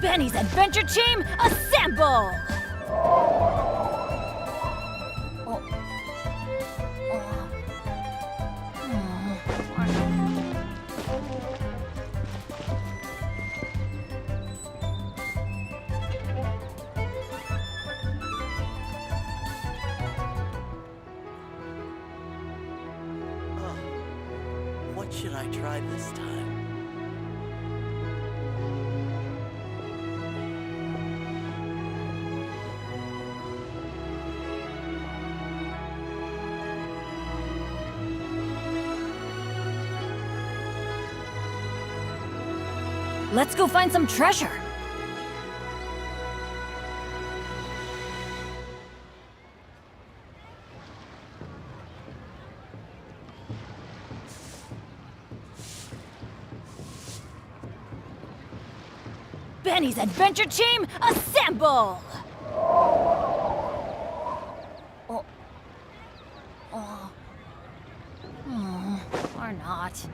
Benny's Adventure Team, assemble! What should I try this time? Let's go find some treasure! Benny's Adventure Team, assemble! Or not.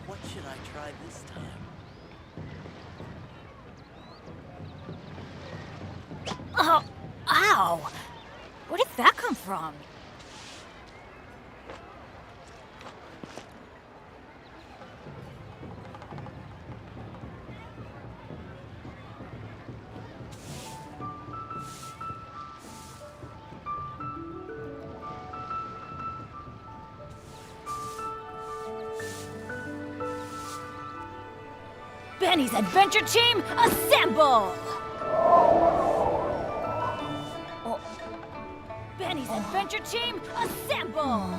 What should I try this time? Oh, ow! Where did that come from? Benny's Adventure Team, assemble! Benny's Adventure Team, assemble!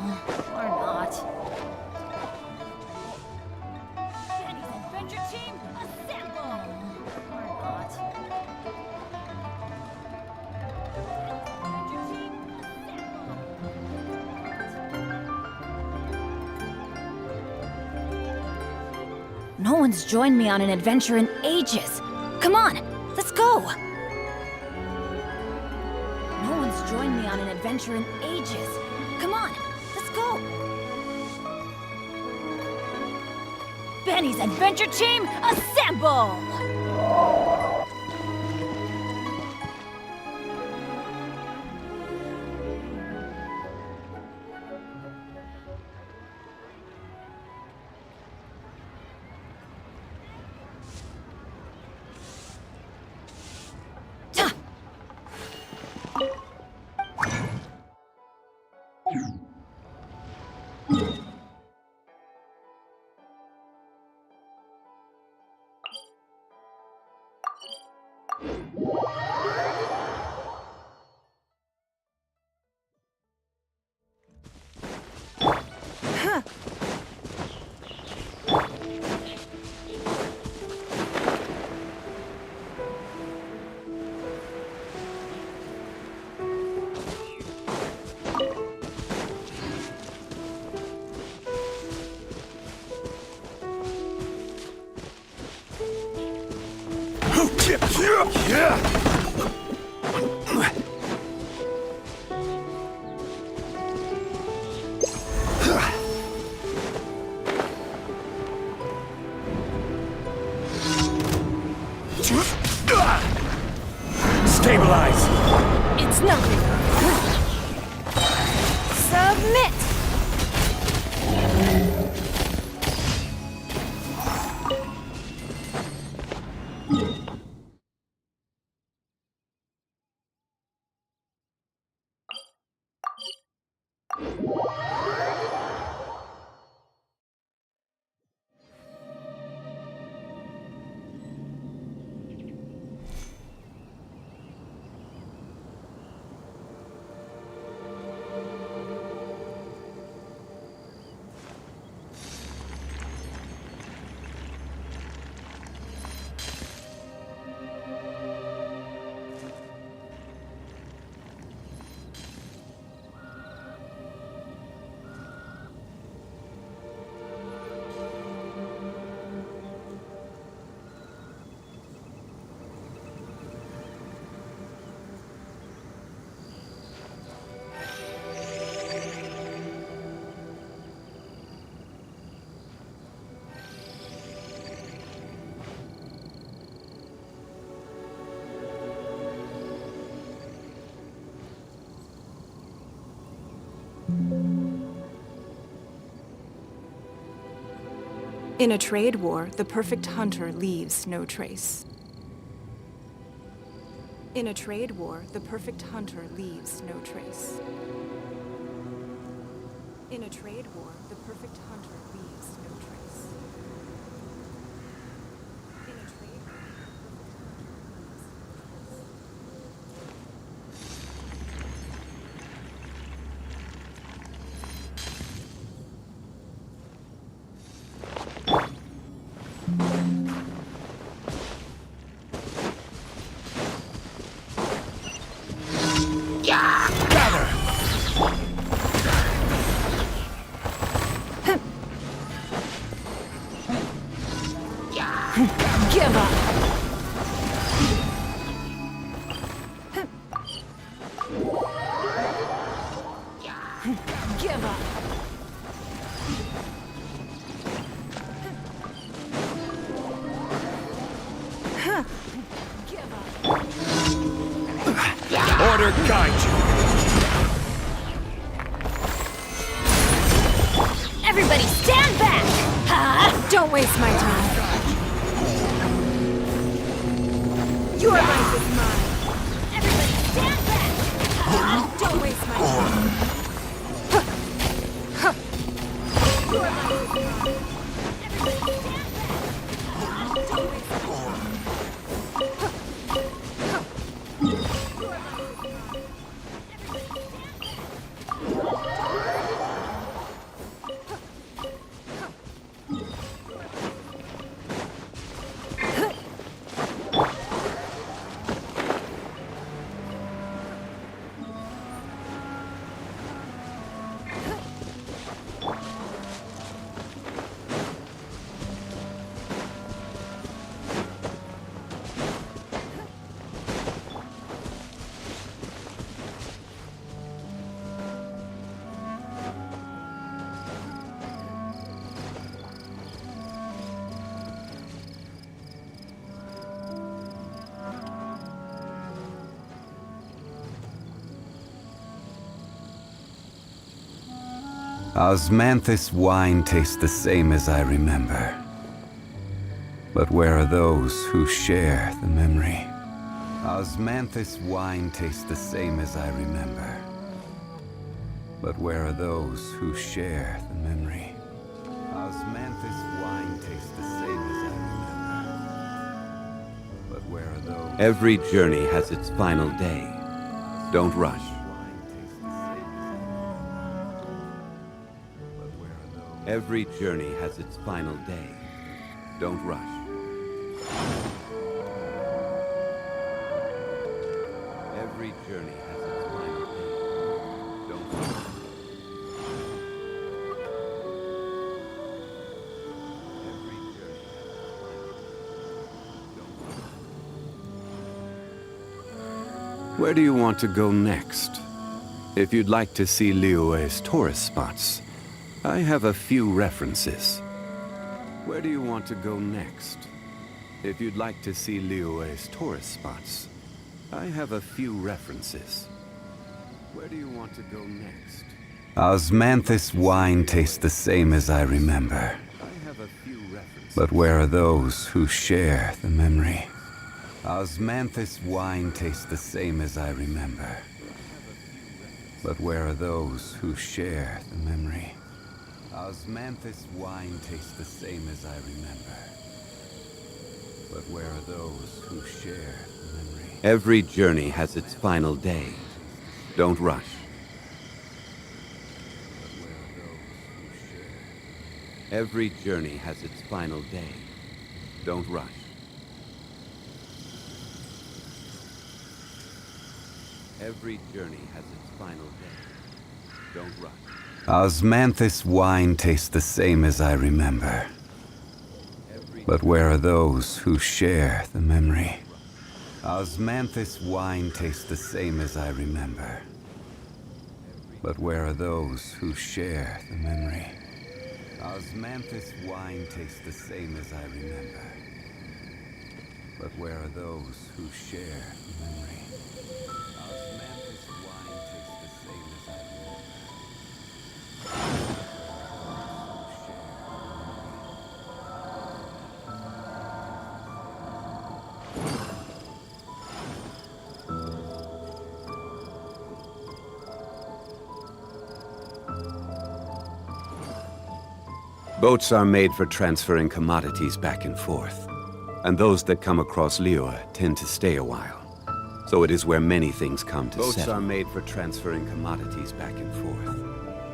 Or not. Benny's Adventure Team, assemble! Or not. Adventure Team, assemble! No one's joined me on an adventure in ages. Come on, let's go! No one's joined me on an adventure in ages. Come on, let's go! Benny's Adventure Team, assemble! Stabilize! It's nothing. Submit! In a trade war, the perfect hunter leaves no trace. In a trade war, the perfect hunter leaves no trace. In a trade war, the perfect hunter leaves no trace. In a trade war, Give up! Give up! Give up! Order guide you. Everybody stand back! Ha! don't waste my time. Your life is mine. Everybody stand back! Ha! Don't waste my time. Your life is mine. Everybody stand back! Don't waste my time. Osmanthus wine tastes the same as I remember. But where are those who share the memory? Osmanthus wine tastes the same as I remember. But where are those who share the memory? Osmanthus wine tastes the same as I remember. But where are those? Every journey has its final day. Don't rush. Every journey has its final day. Don't rush. Every journey has its final day. Don't rush. Every journey has its final day. Don't rush. Where do you want to go next? If you'd like to see Liyue's tourist spots, I have a few references. Where do you want to go next? If you'd like to see Liyue's tourist spots, I have a few references. Where do you want to go next? Osmanthus wine tastes the same as I remember. I have a few references. But where are those who share the memory? Osmanthus wine tastes the same as I remember. But where are those who share the memory? Osmanthus wine tastes the same as I remember. But where are those who share the memory? Every journey has its final day. Don't rush. But where are those who share? Every journey has its final day. Don't rush. Every journey has its final day. Don't rush. Osmanthus wine tastes the same as I remember. But where are those who share the memory? Osmanthus wine tastes the same as I remember. But where are those who share the memory? Osmanthus wine tastes the same as I remember. But where are those who share the memory? Osmanthus wine tastes the same as I remember. Boats are made for transferring commodities back and forth, and those that come across Liyue tend to stay a while. So it is where many things come to settle. Boats are made for transferring commodities back and forth,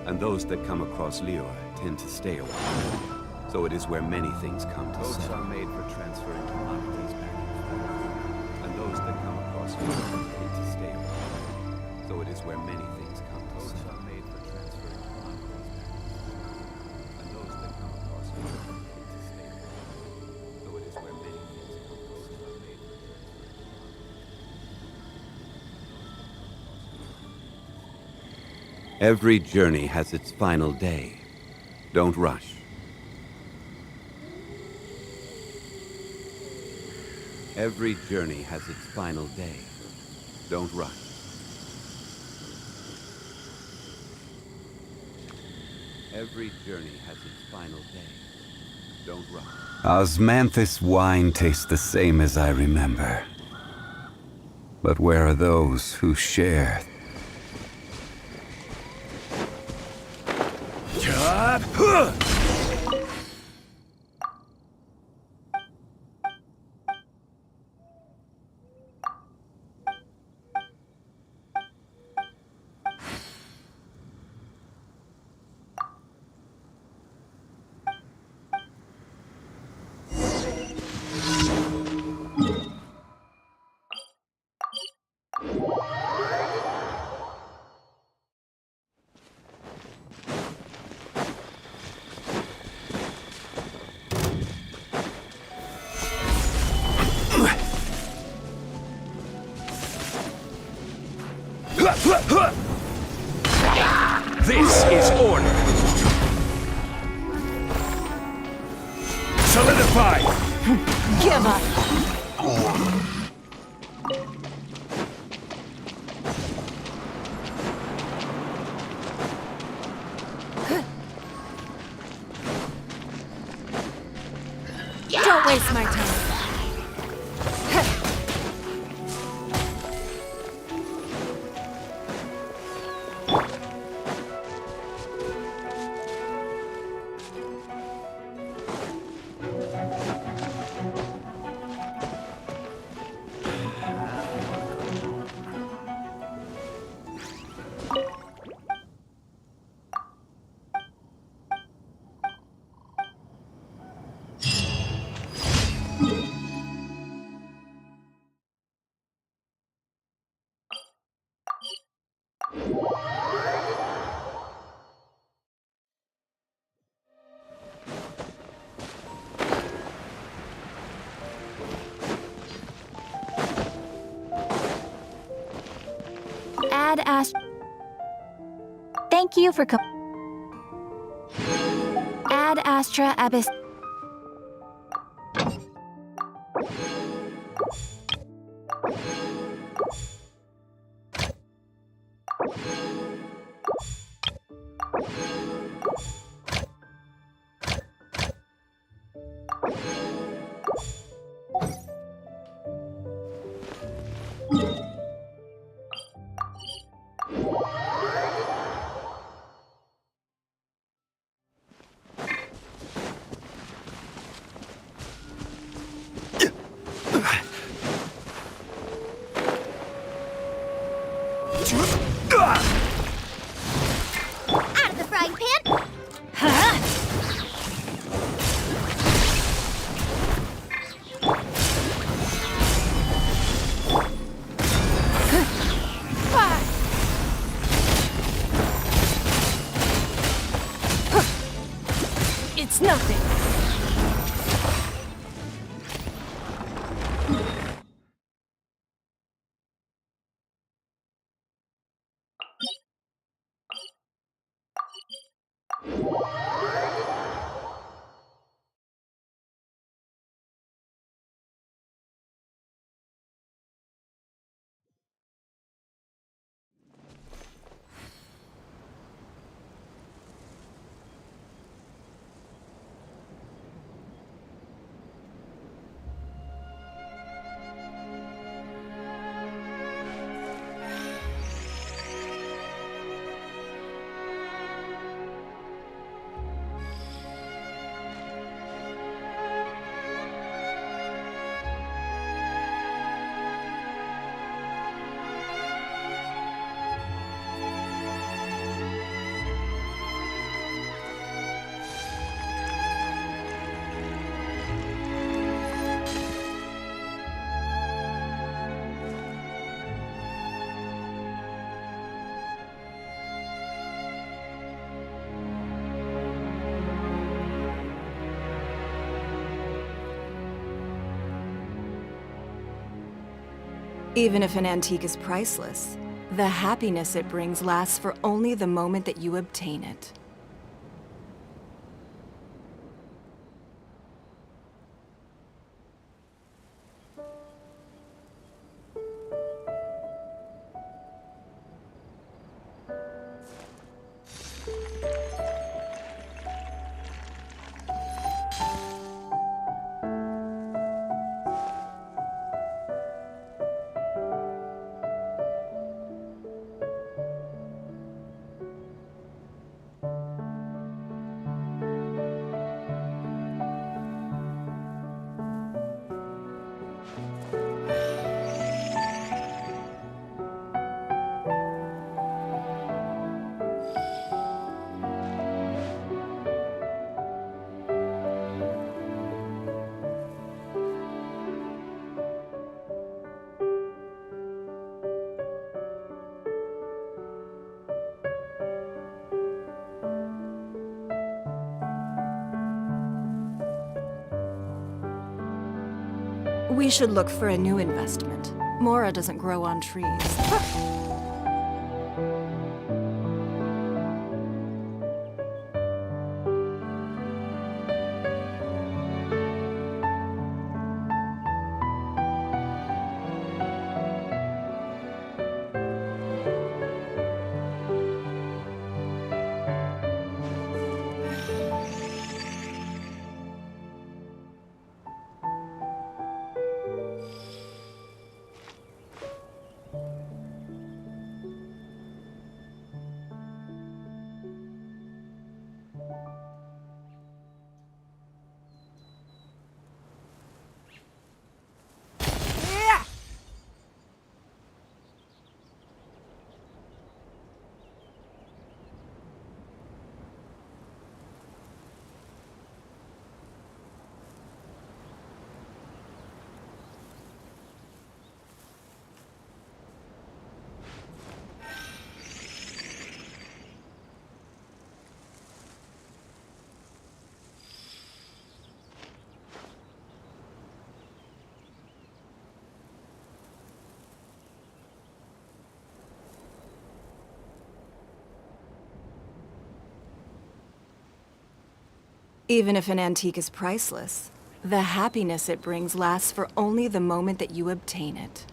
and those that come across Liyue tend to stay a while. So it is where many things come to settle. Boats are made for transferring commodities back and forth, and those that come across Liyue tend to stay a while. So it is where many things come to settle. Boats are made for transferring commodities back and forth, and those that come across Liyue tend to stay a while. So it is where many things come to settle. Every journey has its final day. Don't rush. Every journey has its final day. Don't rush. Every journey has its final day. Don't rush. Osmanthus wine tastes the same as I remember. But where are those who share? This is order. Solidify. Give up. Don't waste my time. Ad Astra. Thank you for Ad Astra Abyss. Out of the frying pan! It's nothing. Even if an antique is priceless, the happiness it brings lasts for only the moment that you obtain it. We should look for a new investment. Mora doesn't grow on trees. Even if an antique is priceless, the happiness it brings lasts for only the moment that you obtain it.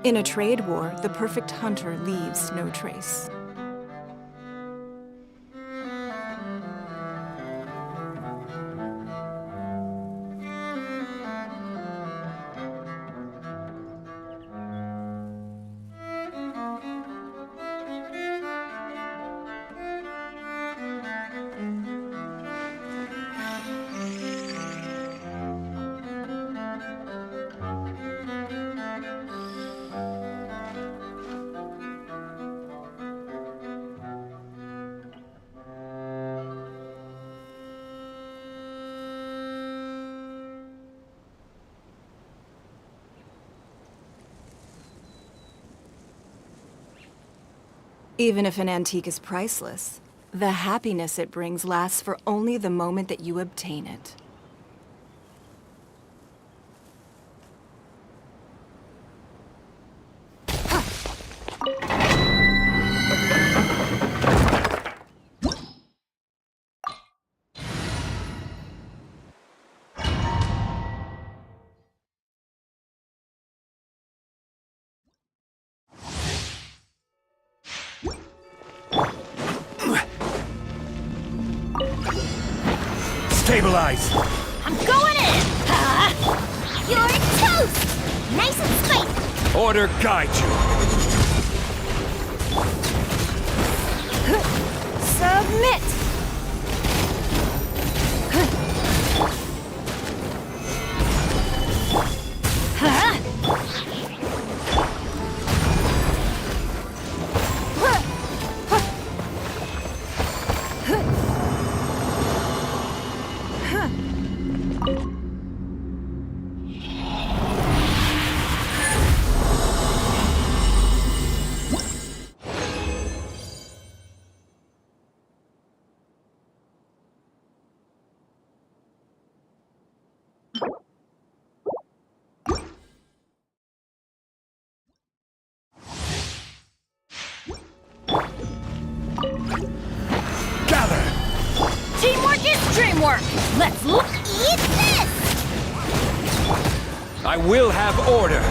In a trade war, the perfect hunter leaves no trace. Even if an antique is priceless, the happiness it brings lasts for only the moment that you obtain it. Stabilize! I'm going in! You're toast! Nice and spicy! Order guide you! Submit! Gather! Teamwork is dreamwork! Let's look! Eat this! I will have order!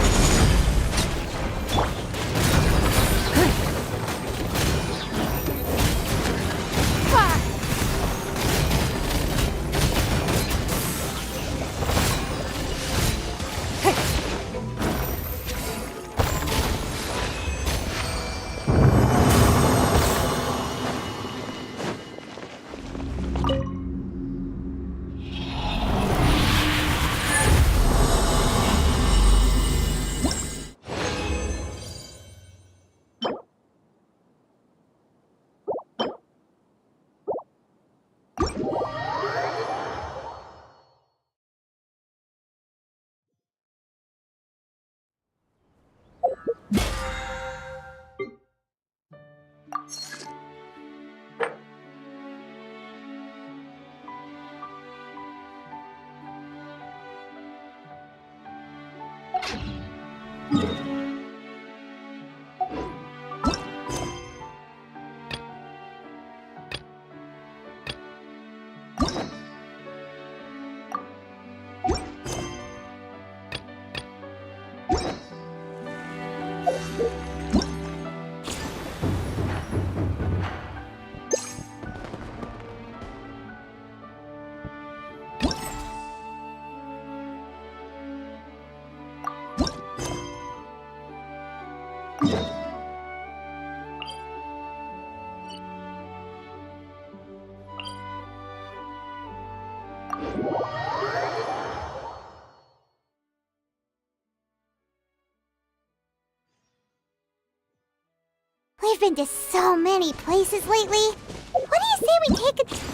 We've been to so many places lately. What do you say we take a...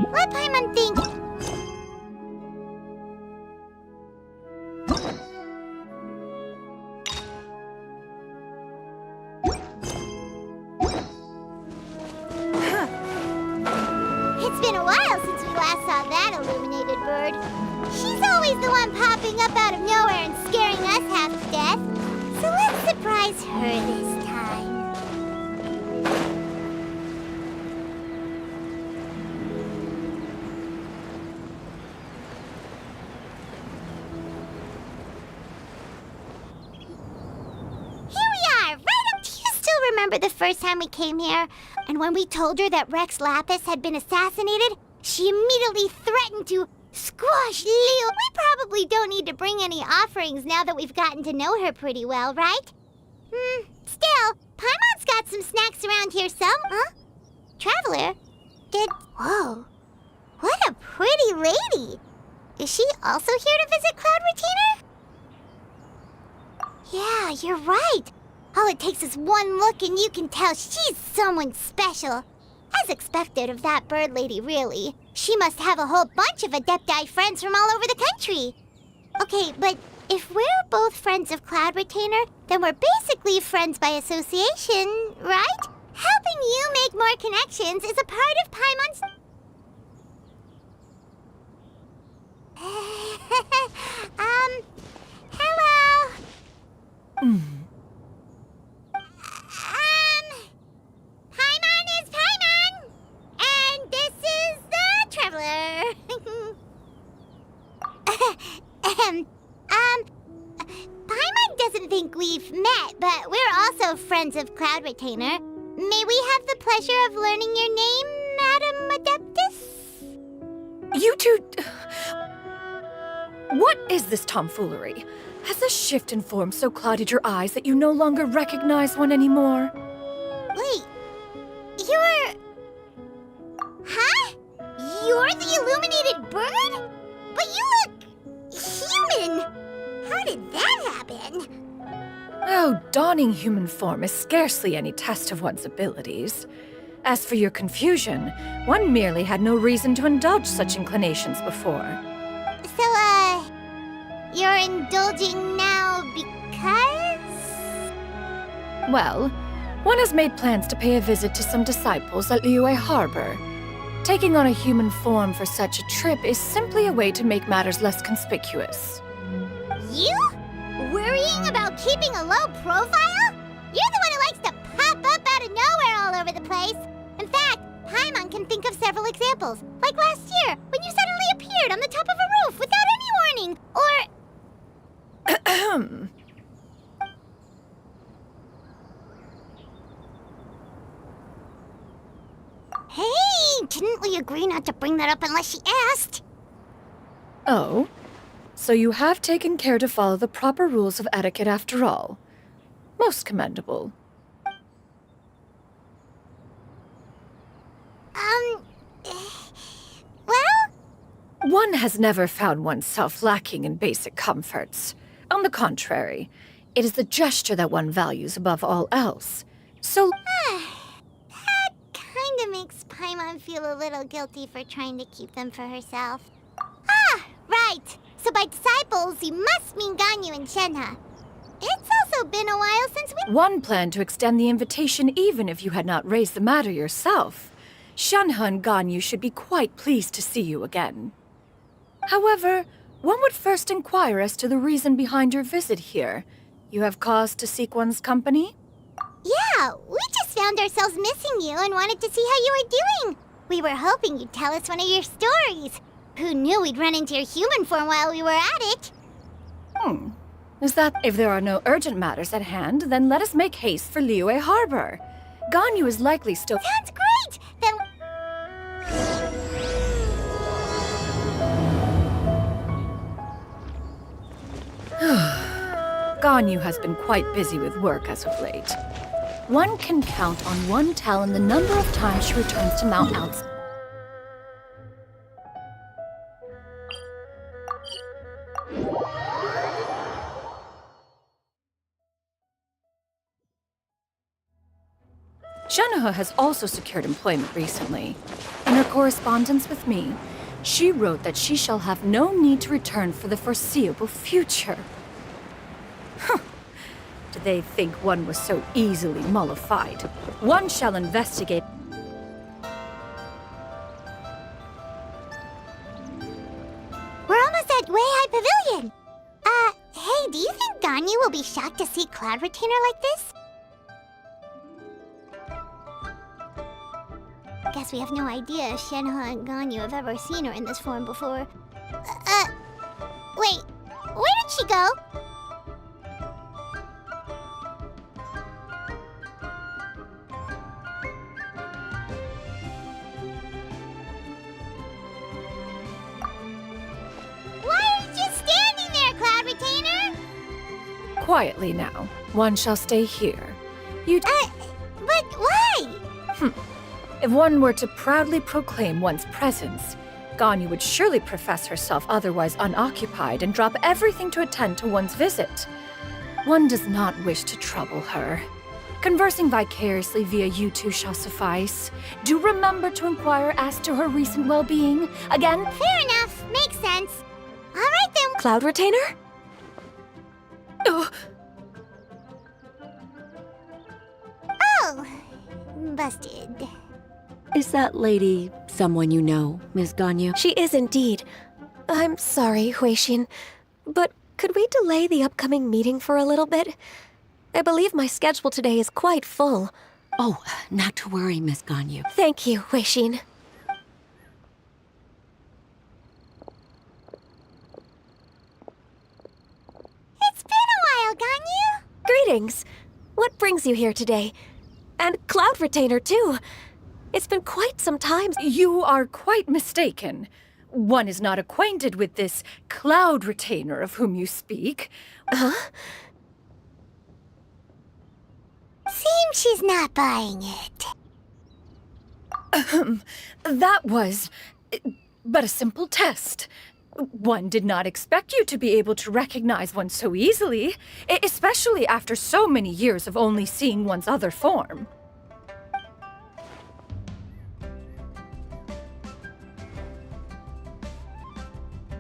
What Paimon think? It's been a while since we last saw that illuminated bird. She's always the one popping up out of nowhere and scaring us half to death. So let's surprise her this time. Remember the first time we came here? And when we told her that Rex Lapis had been assassinated, she immediately threatened to squash Leo. We probably don't need to bring any offerings now that we've gotten to know her pretty well, right? Still, Paimon's got some snacks around here Huh? Traveler? Whoa. What a pretty lady. Is she also here to visit Cloud Retainer? Yeah, you're right. All it takes is one look and you can tell she's someone special. As expected of that bird lady, really. She must have a whole bunch of Adepti friends from all over the country. Okay, but if we're both friends of Cloud Retainer, then we're basically friends by association, right? helping you make more connections is a part of Paimon's... hello? Paimon is Paimon! And this is the Traveler. Paimon doesn't think we've met, but we're also friends of Cloud Retainer. May we have the pleasure of learning your name, Madam Adeptus? You two... What is this tomfoolery? Has the shift in form so clouded your eyes that you no longer recognize one anymore? Wait, you're... Huh? You're the illuminated bird? But you look... human! How did that happen? Oh, donning human form is scarcely any test of one's abilities. As for your confusion, one merely had no reason to indulge such inclinations before. So, you're indulging now because? Well, one has made plans to pay a visit to some disciples at Liyue Harbor. Taking on a human form for such a trip is simply a way to make matters less conspicuous. You? Worrying about keeping a low profile? You're the one who likes to pop up out of nowhere all over the place. In fact, Paimon can think of several examples. Like last year, when you suddenly appeared on the top of a roof without any warning. Or... Hey, didn't we agree not to bring that up unless she asked? Oh? So you have taken care to follow the proper rules of etiquette after all. Most commendable. Well? One has never found oneself lacking in basic comforts. On the contrary, it is the gesture that one values above all else. So... That kinda makes Paimon feel a little guilty for trying to keep them for herself. Ah, right! So by disciples, you must mean Ganyu and Shenhe. It's also been a while since we... One planned to extend the invitation even if you had not raised the matter yourself. Shenhe and Ganyu should be quite pleased to see you again. However, one would first inquire as to the reason behind your visit here. You have cause to seek one's company? Yeah, we just found ourselves missing you and wanted to see how you were doing. We were hoping you'd tell us one of your stories. Who knew we'd run into your human form while we were at it? Is that if there are no urgent matters at hand, then let us make haste for Liyue Harbor. Ganyu is likely still— Sounds great! Then... Ganyu has been quite busy with work as of late. One can count on one talon the number of times she returns to Mount Outs. Shenhe has also secured employment recently. In her correspondence with me, she wrote that she shall have no need to return for the foreseeable future. Did they think one was so easily mollified? One shall investigate. We're almost at Weihai Pavilion. Hey, do you think Ganyu will be shocked to see Cloud Retainer like this? Guess we have no idea if Shenhe and Ganyu have ever seen her in this form before. Wait, where did she go? Why are you just standing there, Cloud Retainer? Quietly now. One shall stay here. But why? If one were to proudly proclaim one's presence, Ganyu would surely profess herself otherwise unoccupied and drop everything to attend to one's visit. One does not wish to trouble her. Conversing vicariously via you two shall suffice. Do remember to inquire as to her recent well-being. Again, Fair enough. Makes sense. All right then. Cloud Retainer? Oh, busted. Is that lady someone you know, Miss Ganyu? She is indeed. I'm sorry, Huixin, but could we delay the upcoming meeting for a little bit? I believe my schedule today is quite full. Oh, not to worry, Miss Ganyu. Thank you, Huixin. It's been a while, Ganyu. Greetings. What brings you here today? And Cloud Retainer, too. It's been quite some time. You are quite mistaken. One is not acquainted with this Cloud Retainer of whom you speak. Huh? Seems she's not buying it. That was but a simple test. One did not expect you to be able to recognize one so easily, especially after so many years of only seeing one's other form.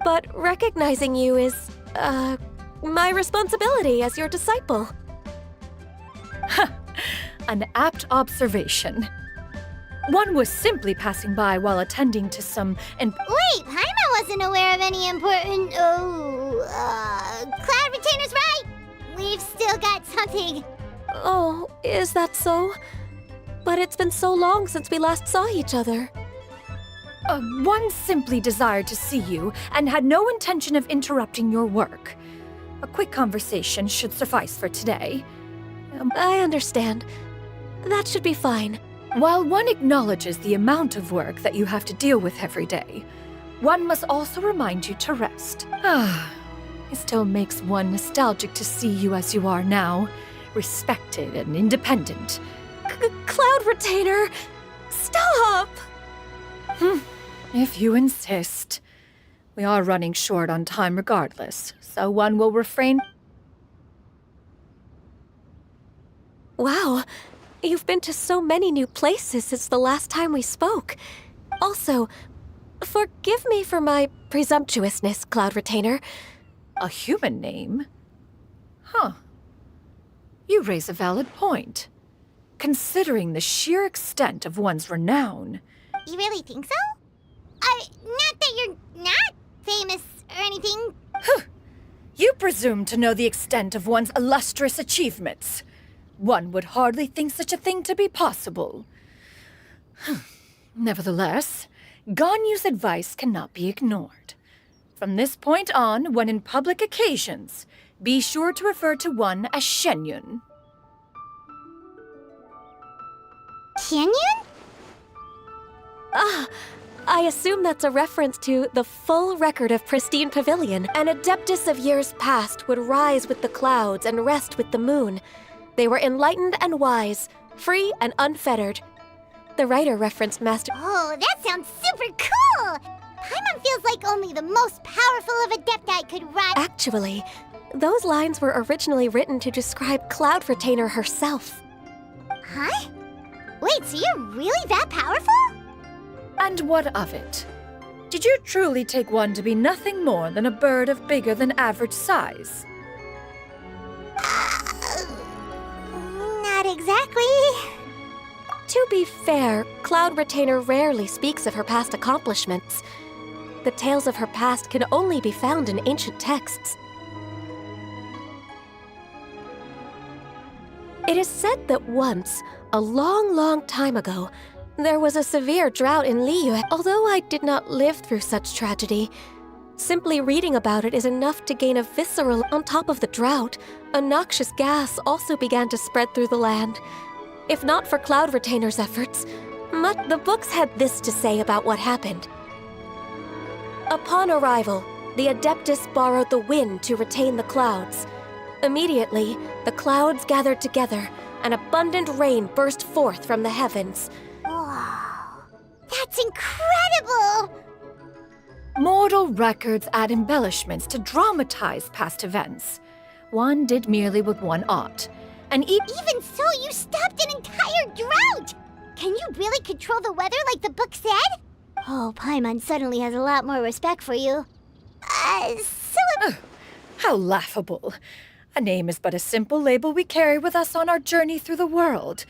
But recognizing you is, my responsibility as your disciple. An apt observation. One was simply passing by while attending to some Wait, Paimon wasn't aware of any important... Cloud Retainer's right! We've still got something. Oh, is that so? But it's been so long since we last saw each other. One simply desired to see you and had no intention of interrupting your work. A quick conversation should suffice for today. I understand. That should be fine. While one acknowledges the amount of work that you have to deal with every day, one must also remind you to rest. It still makes one nostalgic to see you as you are now, respected and independent. Cloud Retainer! Stop! If you insist. We are running short on time regardless, so one will refrain. Wow, you've been to so many new places since the last time we spoke. Also, forgive me for my presumptuousness, Cloud Retainer. A human name? Huh. You raise a valid point. Considering the sheer extent of one's renown. You really think so? Not that you're not famous or anything. You presume to know the extent of one's illustrious achievements. One would hardly think such a thing to be possible. Nevertheless, Ganyu's advice cannot be ignored. From this point on, when in public occasions, be sure to refer to one as Shenyun. Shenyun? I assume that's a reference to the full record of Pristine Pavilion. An adeptus of years past would rise with the clouds and rest with the moon. They were enlightened and wise, free and unfettered. The writer referenced Master... Oh, that sounds super cool! Paimon feels like only the most powerful of Adepti could rise... Actually, those lines were originally written to describe Cloud Retainer herself. Huh? Wait, so you're really that powerful? And what of it? Did you truly take one to be nothing more than a bird of bigger than average size? Not exactly. To be fair, Cloud Retainer rarely speaks of her past accomplishments. The tales of her past can only be found in ancient texts. It is said that once, a long, long time ago, there was a severe drought in Liyue. Although I did not live through such tragedy, simply reading about it is enough to gain a visceral. On top of the drought, a noxious gas also began to spread through the land. If not for Cloud Retainer's efforts, the books had this to say about what happened. Upon arrival, the Adeptus borrowed the wind to retain the clouds. Immediately, the clouds gathered together, and abundant rain burst forth from the heavens. Wow, that's incredible! Mortal records add embellishments to dramatize past events. One did merely what one ought, and Even so, you stopped an entire drought! Can you really control the weather like the book said? Oh, Paimon suddenly has a lot more respect for you. How laughable. A name is but a simple label we carry with us on our journey through the world.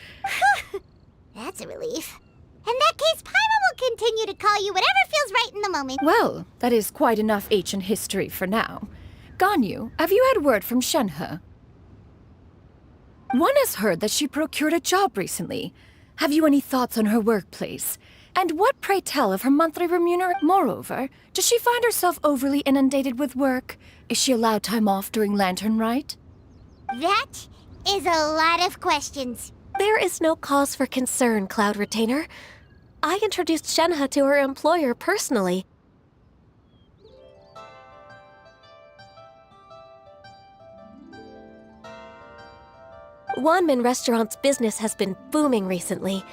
That's a relief. In that case, Paimon will continue to call you whatever feels right in the moment. Well, that is quite enough ancient history for now. Ganyu, have you had word from Shenhe? One has heard that she procured a job recently. Have you any thoughts on her workplace? And what, pray tell, of her monthly remuneration? Moreover, does she find herself overly inundated with work? Is she allowed time off during Lantern Rite? That is a lot of questions. There is no cause for concern, Cloud Retainer. I introduced Shenhe to her employer personally. Wanmin Restaurant's business has been booming recently.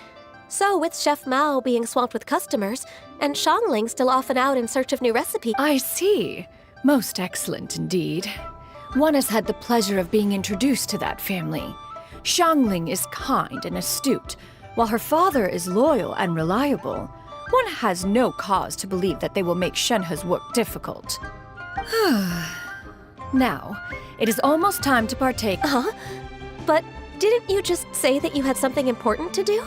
So, with Chef Mao being swamped with customers, and Xiangling still off and out in search of new recipes. I see. Most excellent indeed. One has had the pleasure of being introduced to that family. Xiangling is kind and astute, while her father is loyal and reliable. One has no cause to believe that they will make Shenhe's work difficult. Now, it is almost time to partake. Huh? But didn't you just say that you had something important to do?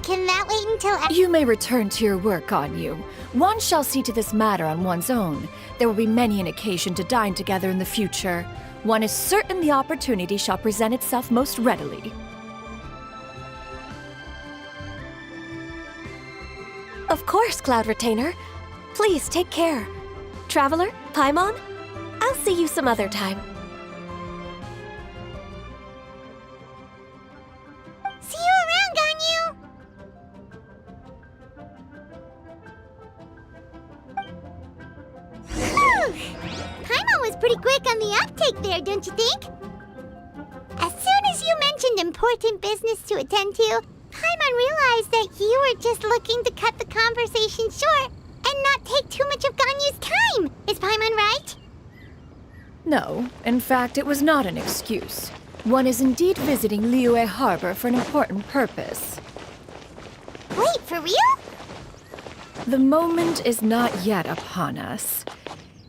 Can that wait until You may return to your work, Ganyu. One shall see to this matter on one's own. There will be many an occasion to dine together in the future. One is certain the opportunity shall present itself most readily. Of course, Cloud Retainer. Please take care. Traveler, Paimon, I'll see you some other time. See you around, Ganyu! Phew! Paimon was pretty quick on the uptake there, don't you think? As soon as you mentioned important business to attend to, Paimon realized that you were just looking to cut the conversation short and not take too much of Ganyu's time. Is Paimon right? No, in fact, it was not an excuse. One is indeed visiting Liyue Harbor for an important purpose. Wait, for real? The moment is not yet upon us.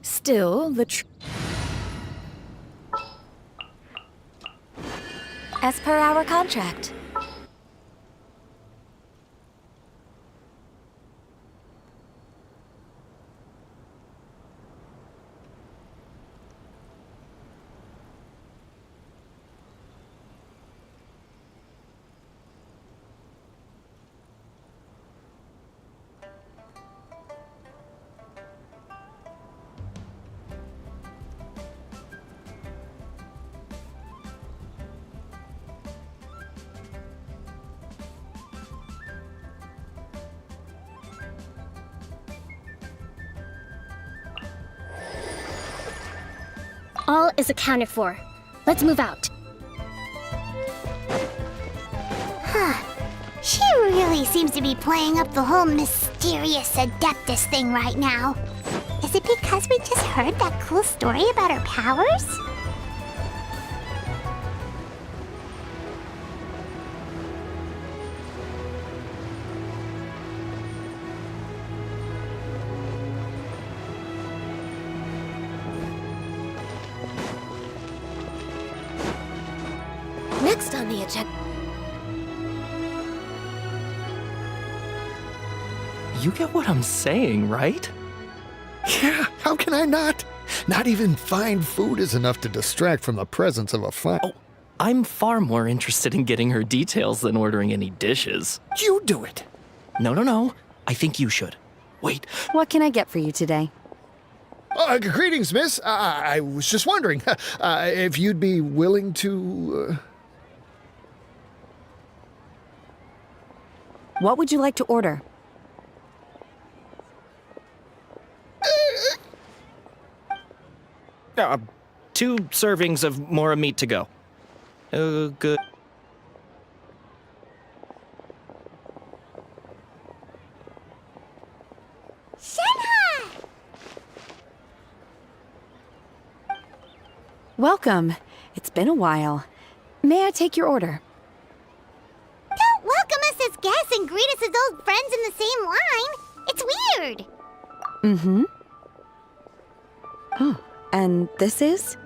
Still, As per our contract. All is accounted for. Let's move out. Huh. She really seems to be playing up the whole mysterious Adeptus thing right now. Is it because we just heard that cool story about her powers? Next on the agenda. You get what I'm saying, right? Yeah, how can I not? Not even fine food is enough to distract from the presence of a fine... Oh, I'm far more interested in getting her details than ordering any dishes. You do it! No. I think you should. Wait. What can I get for you today? Greetings, miss. I was just wondering if you'd be willing to... What would you like to order? 2 servings of more meat to go. Good. Shenhe! Welcome. It's been a while. May I take your order? Don't welcome us as guests and greet us as old friends in the same line. It's weird. Mm-hmm. Oh, and this is?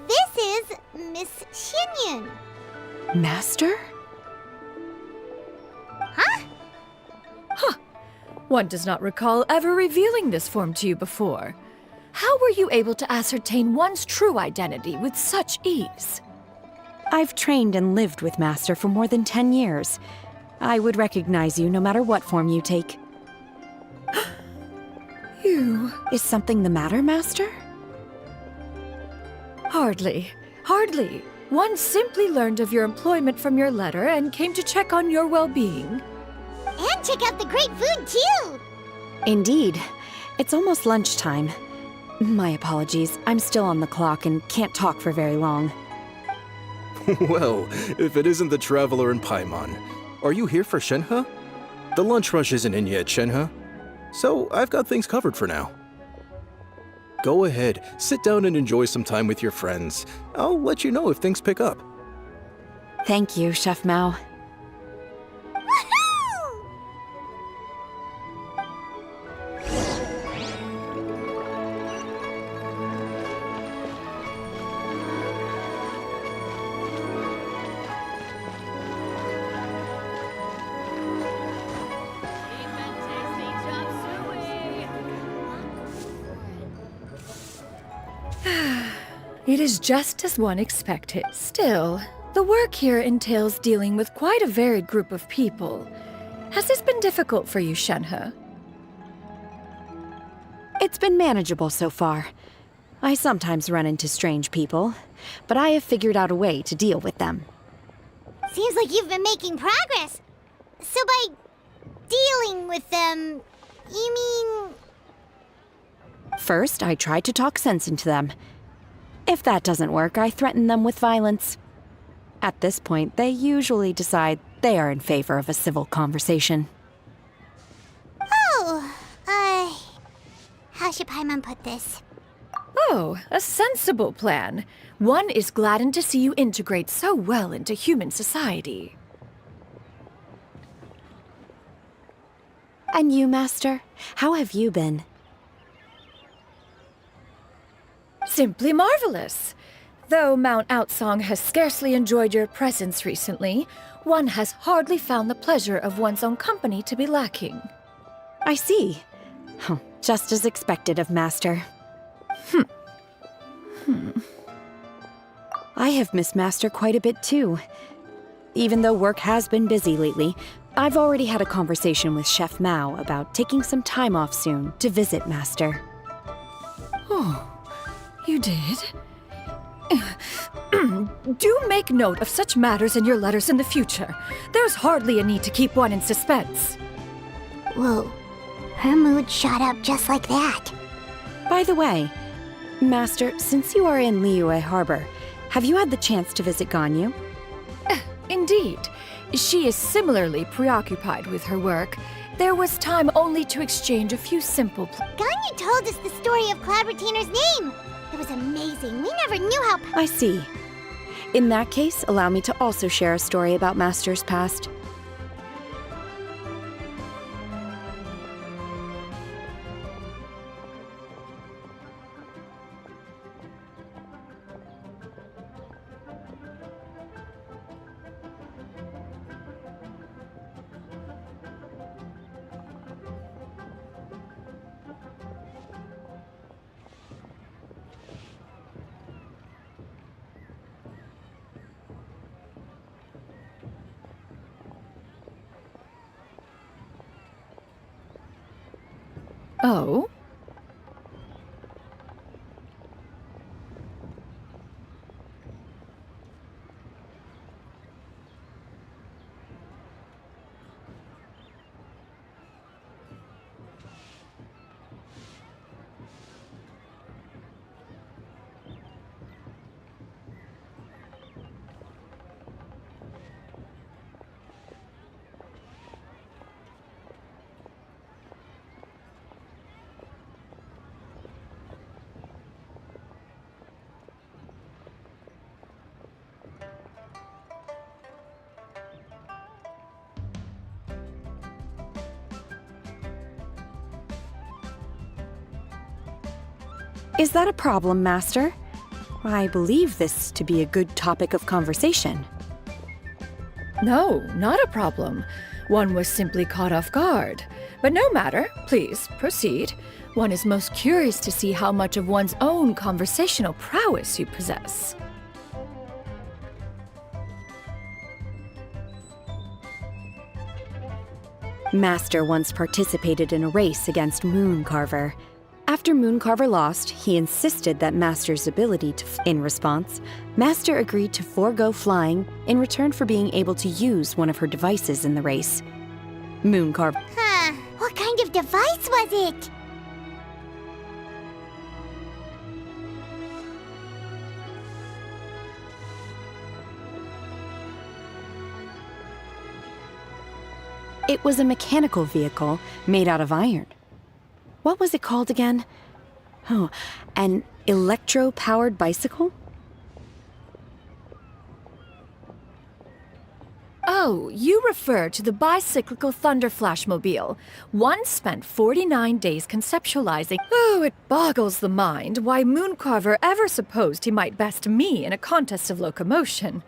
This is Miss opinion. Master? Huh? One does not recall ever revealing this form to you before. How were you able to ascertain one's true identity with such ease? I've trained and lived with Master for more than 10 years. I would recognize you no matter what form you take. You... Is something the matter, Master? Hardly. Hardly. One simply learned of your employment from your letter and came to check on your well-being. And check out the great food, too! Indeed. It's almost lunchtime. My apologies. I'm still on the clock and can't talk for very long. Well, if it isn't the Traveler in Paimon, are you here for Shenhe? The lunch rush isn't in yet, Shenhe. So I've got things covered for now. Go ahead, sit down and enjoy some time with your friends. I'll let you know if things pick up. Thank you, Chef Mao. It is just as one expected. Still, the work here entails dealing with quite a varied group of people. Has this been difficult for you, Shenhe? It's been manageable so far. I sometimes run into strange people, but I have figured out a way to deal with them. Seems like you've been making progress. So by dealing with them, you mean... First, I try to talk sense into them. If that doesn't work, I threaten them with violence. At this point, they usually decide they are in favor of a civil conversation. Oh, how should Paimon put this? Oh, a sensible plan. One is gladdened to see you integrate so well into human society. And you, Master? How have you been? Simply marvelous. Though Mount Outsong has scarcely enjoyed your presence recently, one has hardly found the pleasure of one's own company to be lacking. I see. Just as expected of Master. I have missed Master quite a bit too. Even though work has been busy lately, I've already had a conversation with Chef Mao about taking some time off soon to visit Master. Oh, you did? Do make note of such matters in your letters in the future. There's hardly a need to keep one in suspense. Whoa, her mood shot up just like that. By the way, Master, since you are in Liyue Harbor, have you had the chance to visit Ganyu? Indeed. She is similarly preoccupied with her work. There was time only to exchange a few simple... Ganyu told us the story of Cloud Retainer's name. It was amazing. We never knew how... I see. In that case, allow me to also share a story about Master's past. Oh? Is that a problem, Master? I believe this to be a good topic of conversation. No, not a problem. One was simply caught off guard. But no matter, please, proceed. One is most curious to see how much of one's own conversational prowess you possess. Master once participated in a race against Mooncarver. After Mooncarver lost, he insisted that Master's ability to in response, Master agreed to forego flying in return for being able to use one of her devices in the race. Mooncarver. Huh. What kind of device was it? It was a mechanical vehicle made out of iron. What was it called again? Oh, an electro-powered bicycle? Oh, you refer to the bicyclical Thunder Flashmobile. One spent 49 days conceptualizing. Oh, it boggles the mind why Mooncarver ever supposed he might best me in a contest of locomotion.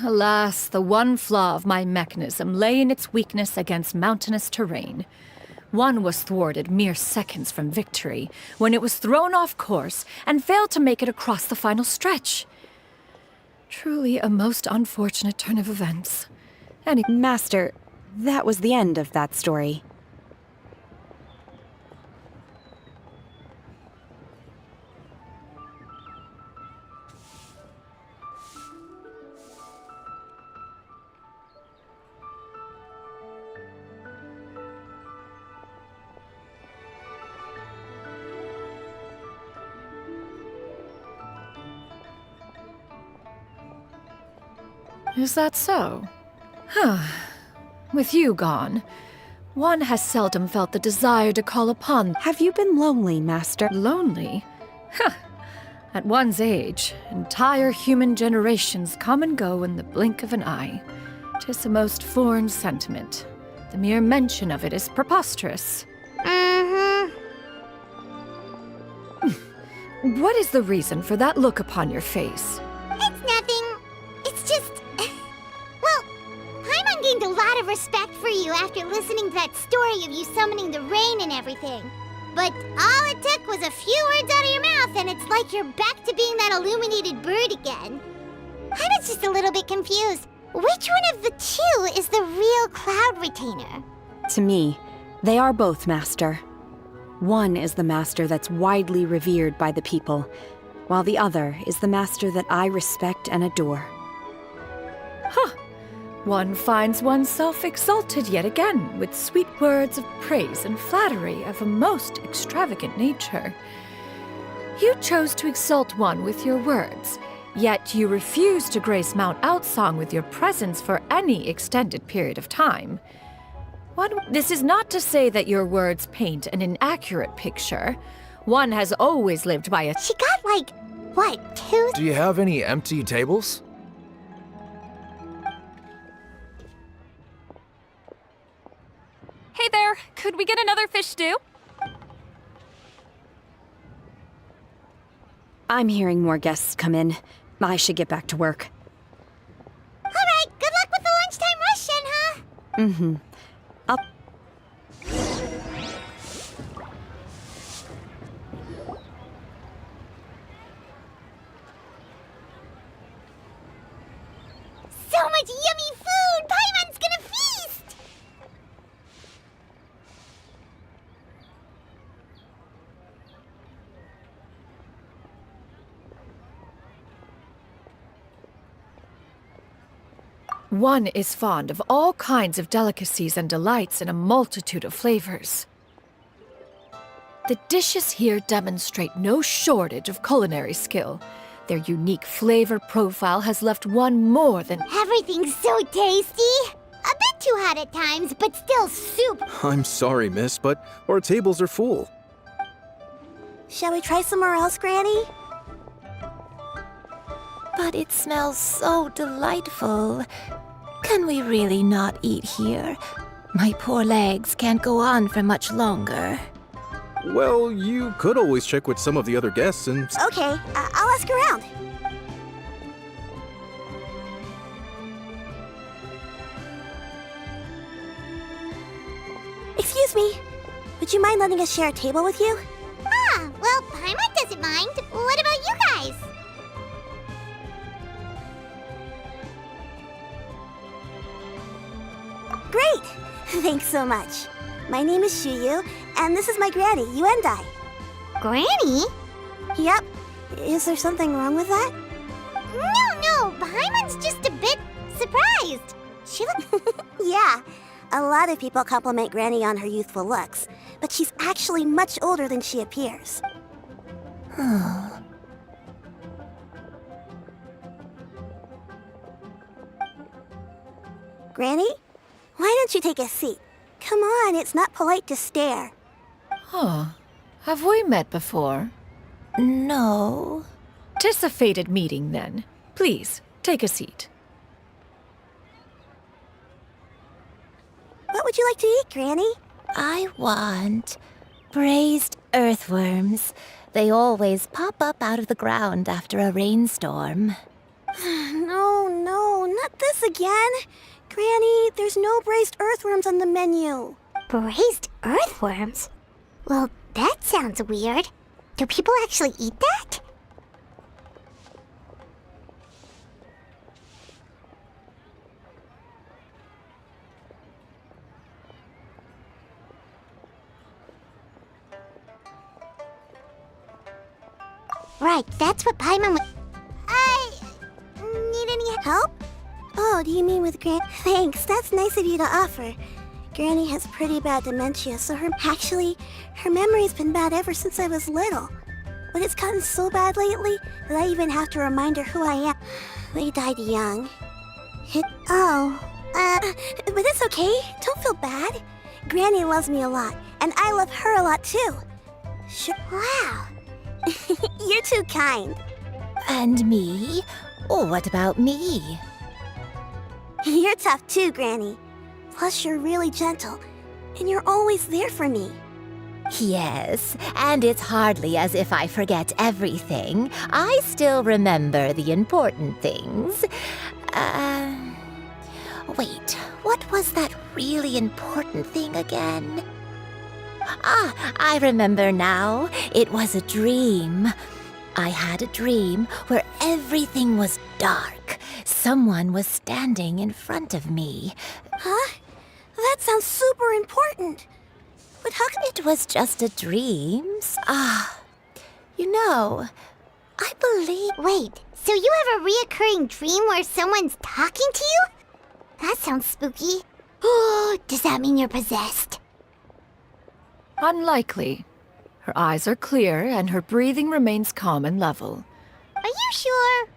Alas, the one flaw of my mechanism lay in its weakness against mountainous terrain. One was thwarted mere seconds from victory, when it was thrown off course and failed to make it across the final stretch. Truly a most unfortunate turn of events. Master, that was the end of that story. Is that so? Huh. With you gone, one has seldom felt the desire to call upon. Have you been lonely, Master? Lonely? Huh. At one's age, entire human generations come and go in the blink of an eye. 'Tis a most foreign sentiment. The mere mention of it is preposterous. What is the reason for that look upon your face? It's nothing. It's just... Well, Paimon gained a lot of respect for you after listening to that story of you summoning the rain and everything. But all it took was a few words out of your mouth and it's like you're back to being that illuminated bird again. I was just a little bit confused. Which one of the two is the real Cloud Retainer? To me, they are both, Master. One is the master that's widely revered by the people, while the other is the master that I respect and adore. Huh. One finds oneself exalted yet again with sweet words of praise and flattery of a most extravagant nature. You chose to exalt one with your words, yet you refuse to grace Mount Outsong with your presence for any extended period of time. This is not to say that your words paint an inaccurate picture. One has always lived by a... She got like, what, 2? Do you have any empty tables? Hey there, could we get another fish stew? I'm hearing more guests come in. I should get back to work. All right, good luck with the lunchtime rush, Shenhe. Mm-hmm. Up. So much yummy food! Paimon's gonna feast! One is fond of all kinds of delicacies and delights in a multitude of flavors. The dishes here demonstrate no shortage of culinary skill. Their unique flavor profile has left one more than... Everything's so tasty! A bit too hot at times, but still soup. I'm sorry, miss, but our tables are full. Shall we try somewhere else, Granny? But it smells so delightful. Can we really not eat here? My poor legs can't go on for much longer. Well, you could always check with some of the other guests and... Okay, I'll ask around. Excuse me. Would you mind letting us share a table with you? Ah, well, Paimon doesn't mind. What about you guys? Great! Thanks so much. My name is Shuyu, and this is my granny, Yuendai. Granny? Yep. Is there something wrong with that? No, Paimon's just a bit surprised. She look... Yeah. A lot of people compliment Granny on her youthful looks, but she's actually much older than she appears. Granny? Why don't you take a seat? Come on, it's not polite to stare. Huh. Have we met before? No. 'Tis a fated meeting, then. Please, take a seat. What would you like to eat, Granny? I want braised earthworms. They always pop up out of the ground after a rainstorm. No, not this again. Granny, there's no braised earthworms on the menu. Braised earthworms? Well, that sounds weird. Do people actually eat that? Right, that's what Paimon would... Need any help? Oh, do you mean with Gran... Thanks, that's nice of you to offer. Granny has pretty bad dementia, so her memory's been bad ever since I was little. But it's gotten so bad lately that I even have to remind her who I am. They died young. But it's okay. Don't feel bad. Granny loves me a lot, and I love her a lot too. Sure. Wow. You're too kind. And me? What about me? You're tough too, Granny. Plus, you're really gentle, and you're always there for me. Yes, and it's hardly as if I forget everything. I still remember the important things. Wait, what was that really important thing again? I remember now. It was a dream. I had a dream where everything was dark. Someone was standing in front of me. Huh? That sounds super important. But how come it was just a dream? You know, I believe... Wait, so you have a reoccurring dream where someone's talking to you? That sounds spooky. Oh, does that mean you're possessed? Unlikely. Her eyes are clear and her breathing remains calm and level. Are you sure?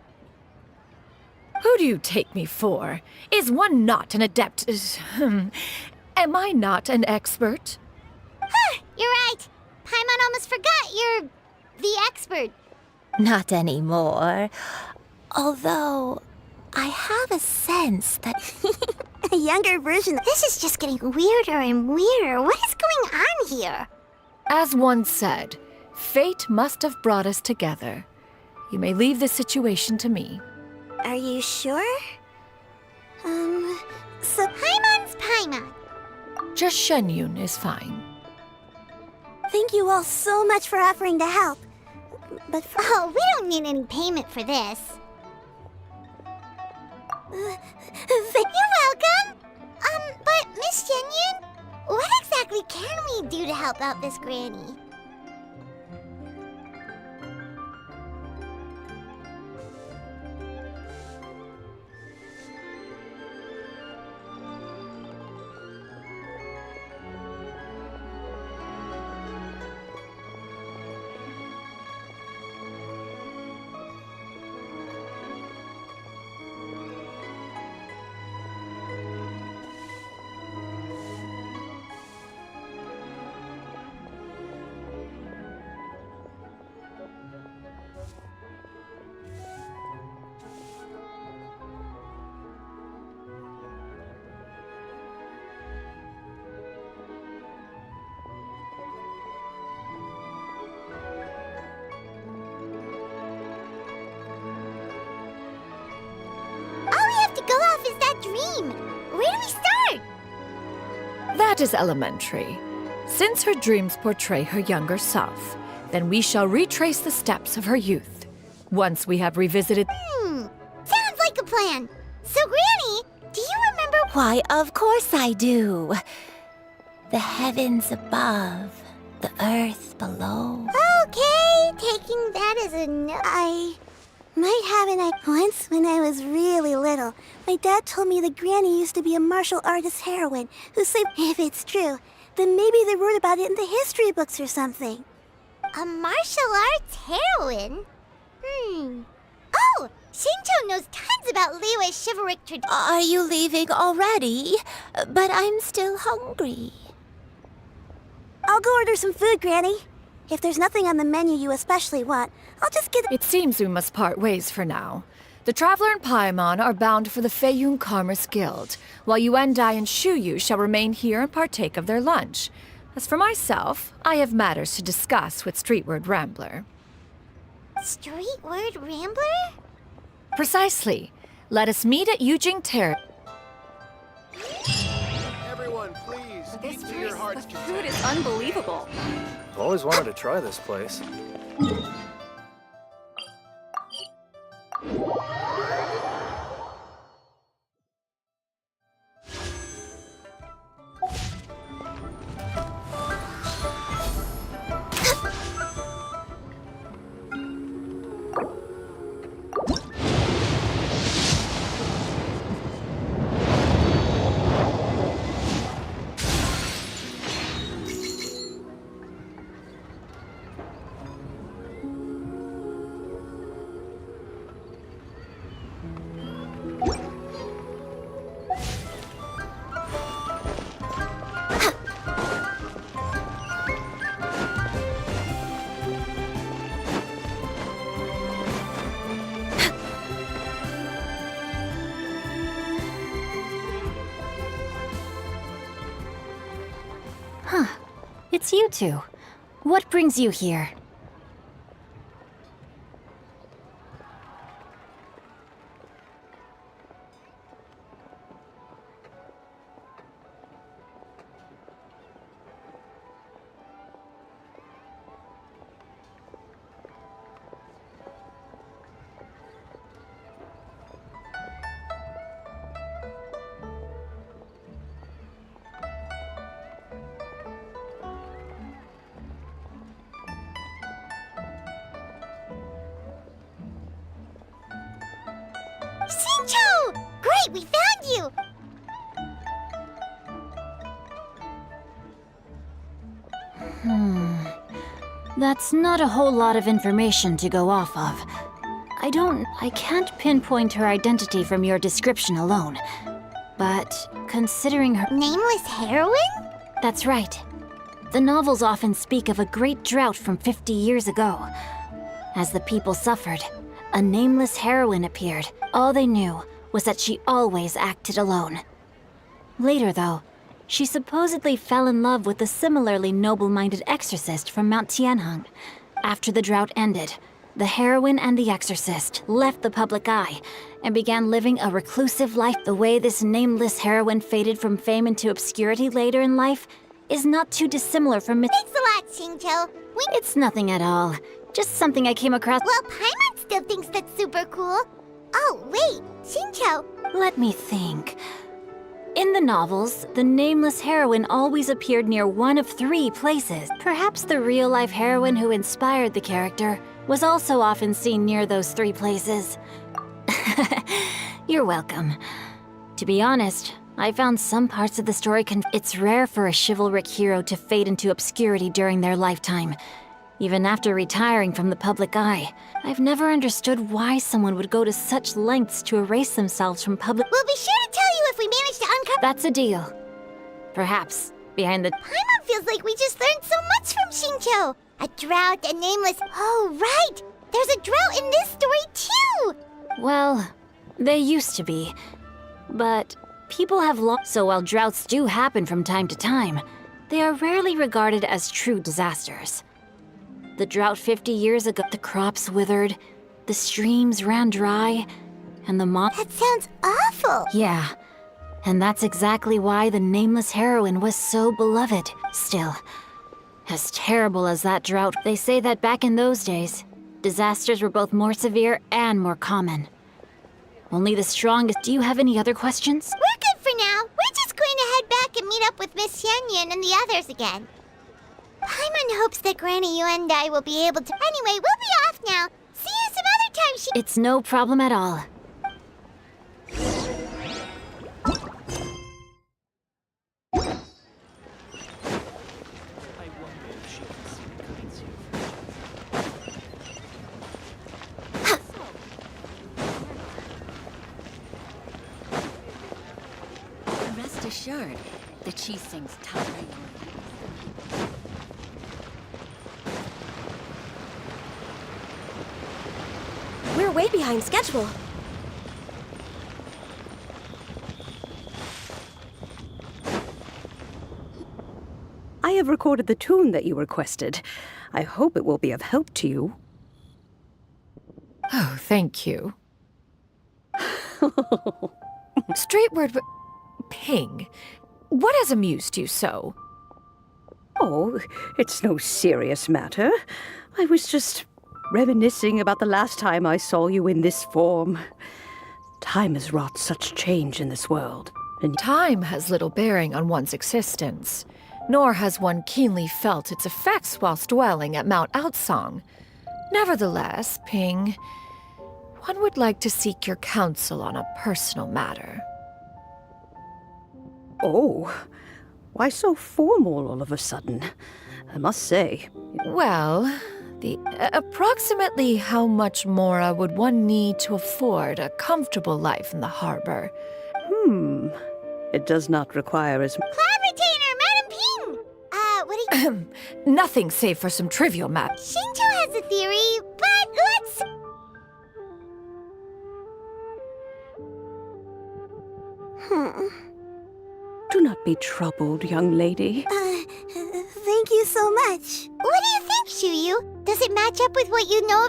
Who do you take me for? Is one not an adept? Am I not an expert? You're right. Paimon almost forgot you're the expert. Not anymore. Although, I have a sense that... A younger version. This is just getting weirder and weirder. What is going on here? As one said, fate must have brought us together. You may leave this situation to me. Are you sure? So Paimon's Paimon. Just Shenyun is fine. Thank you all so much for offering to help. But we don't need any payment for this. You're welcome! But Miss Shenyun, what exactly can we do to help out this granny? Where do we start? That is elementary. Since her dreams portray her younger self, then we shall retrace the steps of her youth. Once we have revisited... Sounds like a plan. So, Granny, do you remember... Why, of course I do. The heavens above, the earth below. Okay, taking that as a no. I might have an idea. Once, when I was really little, my dad told me that Granny used to be a martial artist heroine who saved... If it's true, then maybe they wrote about it in the history books or something. A martial arts heroine? Oh, Shincho knows tons about Liyue's chivalric tradition. Are you leaving already? But I'm still hungry. I'll go order some food, Granny. If there's nothing on the menu you especially want, I'll just get... It seems we must part ways for now. The Traveler and Paimon are bound for the Feiyun Commerce Guild, while Yuendai and Shuyu shall remain here and partake of their lunch. As for myself, I have matters to discuss with Streetward Rambler. Streetward Rambler? Precisely. Let us meet at Yujing Terrace. Everyone, please, This eat to your heart's the food is unbelievable. I've always wanted to try this place. It's you two. What brings you here? Shincho! Great, we found you! That's not a whole lot of information to go off of. I can't pinpoint her identity from your description alone. But considering her... Nameless heroine? That's right. The novels often speak of a great drought from 50 years ago. As the people suffered, a nameless heroine appeared. All they knew was that she always acted alone. Later, though, she supposedly fell in love with a similarly noble-minded exorcist from Mount Tianheng. After the drought ended, the heroine and the exorcist left the public eye and began living a reclusive life. The way this nameless heroine faded from fame into obscurity later in life is not too dissimilar from Thanks a lot, Shincho. It's nothing at all. Just something I came across. Well, Paimon still thinks that's super cool. Oh, wait, Shincho. Let me think. In the novels, the nameless heroine always appeared near one of 3 places. Perhaps the real-life heroine who inspired the character was also often seen near those 3 places. You're welcome. To be honest, I found some parts of the story It's rare for a chivalric hero to fade into obscurity during their lifetime. Even after retiring from the public eye, I've never understood why someone would go to such lengths to erase themselves from public... We'll be sure to tell you if we manage to uncover... That's a deal. Perhaps, behind the... Paimon feels like we just learned so much from Shincho. A drought, a nameless... Oh, right! There's a drought in this story, too! Well, they used to be. But people have lost... So while droughts do happen from time to time, they are rarely regarded as true disasters. The drought 50 years ago, the crops withered, the streams ran dry, and the That sounds awful! Yeah. And that's exactly why the nameless heroine was so beloved. Still, as terrible as that drought, they say that back in those days, disasters were both more severe and more common. Only the strongest. Do you have any other questions? We're good for now. We're just going to head back and meet up with Miss Xianyun and the others again. Paimon hopes that Granny you and I will be able to. Anyway, we'll be off now. See you some other time. It's no problem at all. Rest assured that she sings tiring. We're way behind schedule. I have recorded the tune that you requested. I hope it will be of help to you. Oh, thank you. Straight word, but Ping, what has amused you so? Oh, it's no serious matter. I was just reminiscing about the last time I saw you in this form. Time has wrought such change in this world, and time has little bearing on one's existence, nor has one keenly felt its effects whilst dwelling at Mount Outsong. Nevertheless, Ping, one would like to seek your counsel on a personal matter. Oh, why so formal all of a sudden? I must say. Well, approximately how much more would one need to afford a comfortable life in the harbor? It does not require as... Cloud Retainer, Madam Ping! What do you... Nothing save for some trivial matters. Shinto has a theory, but let's... Do not be troubled, young lady. Thank you so much. What do you think, Shuyu? Does it match up with what you know?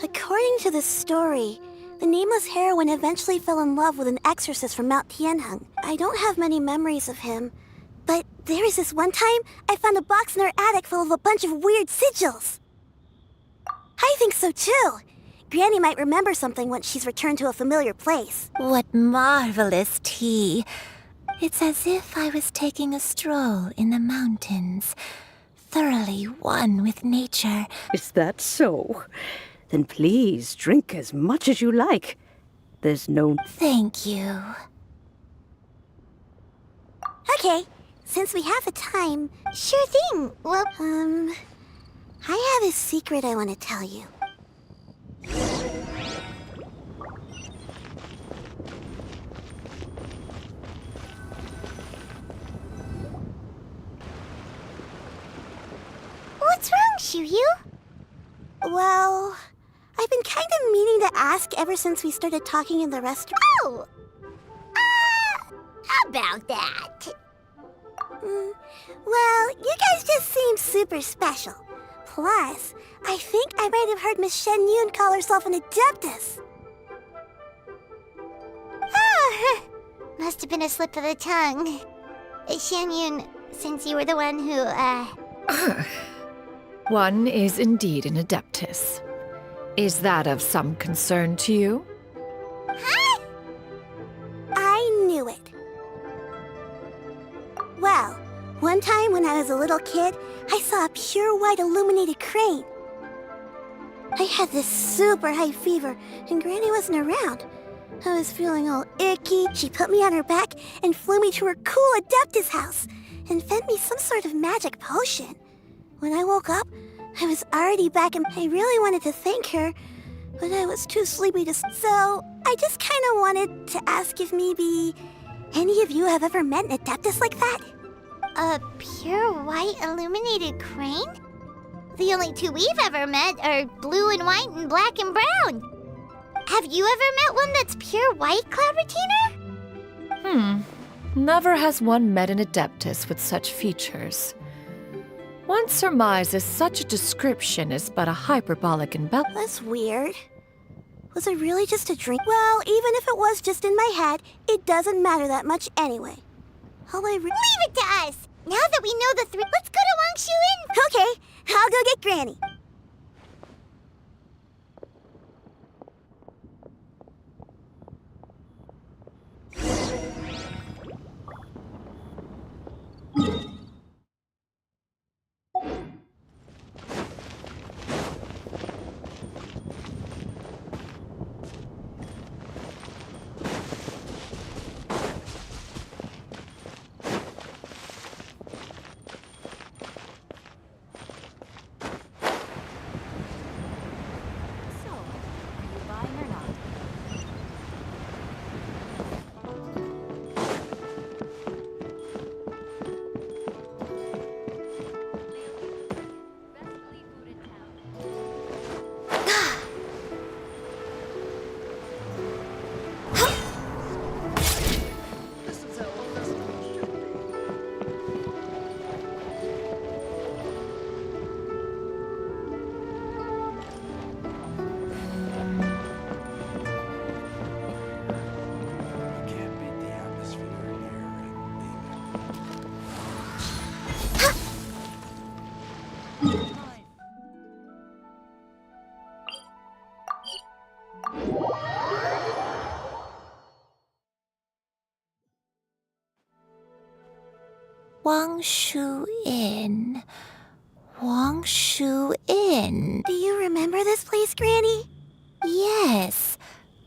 According to the story, the nameless heroine eventually fell in love with an exorcist from Mount Tianheng. I don't have many memories of him, but there was this one time I found a box in her attic full of a bunch of weird sigils. I think so too. Granny might remember something once she's returned to a familiar place. What marvelous tea. It's as if I was taking a stroll in the mountains, thoroughly one with nature. Is that so? Then please drink as much as you like. There's no... Thank you. Okay, since we have the time... Sure thing. Well, I have a secret I want to tell you. What's wrong, Shuyu? Well, I've been kind of meaning to ask ever since we started talking in the restaurant. Oh! How about that? Well, you guys just seem super special. Plus, I think I might have heard Miss Xianyun call herself an Adeptus. Oh, must have been a slip of the tongue. Xianyun, since you were the one who, One is indeed an Adeptus. Is that of some concern to you? Huh? I knew it. Well, one time when I was a little kid, I saw a pure white illuminated crane. I had this super high fever, and Granny wasn't around. I was feeling all icky. She put me on her back and flew me to her cool Adeptus house and fed me some sort of magic potion. When I woke up, I was already back and I really wanted to thank her, but I was too sleepy to... So, I just kind of wanted to ask if maybe any of you have ever met an Adeptus like that? A pure white illuminated crane? The only two we've ever met are blue and white and black and brown. Have you ever met one that's pure white, Cloud Retainer? Never has one met an Adeptus with such features. One surmises such a description is but a hyperbolic embellishment. That's weird. Was it really just a dream? Well, even if it was just in my head, it doesn't matter that much anyway. Leave it to us! Now that we know the three, let's go to Wangshu Inn! Okay, I'll go get Granny. Wangshu Inn. Wangshu Inn. Do you remember this place, Granny? Yes.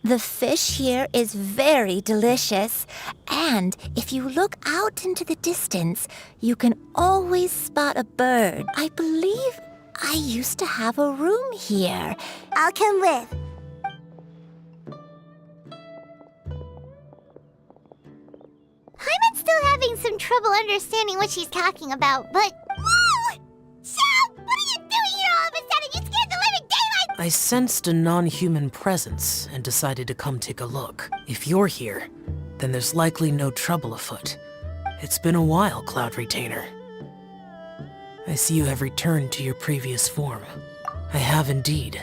The fish here is very delicious. And if you look out into the distance, you can always spot a bird. I believe I used to have a room here. I'll come with. Paimon's still having some trouble understanding what she's talking about, but... Whoa! Shao! What are you doing here all of a sudden? You scared the living daylights! I sensed a non-human presence and decided to come take a look. If you're here, then there's likely no trouble afoot. It's been a while, Cloud Retainer. I see you have returned to your previous form. I have indeed.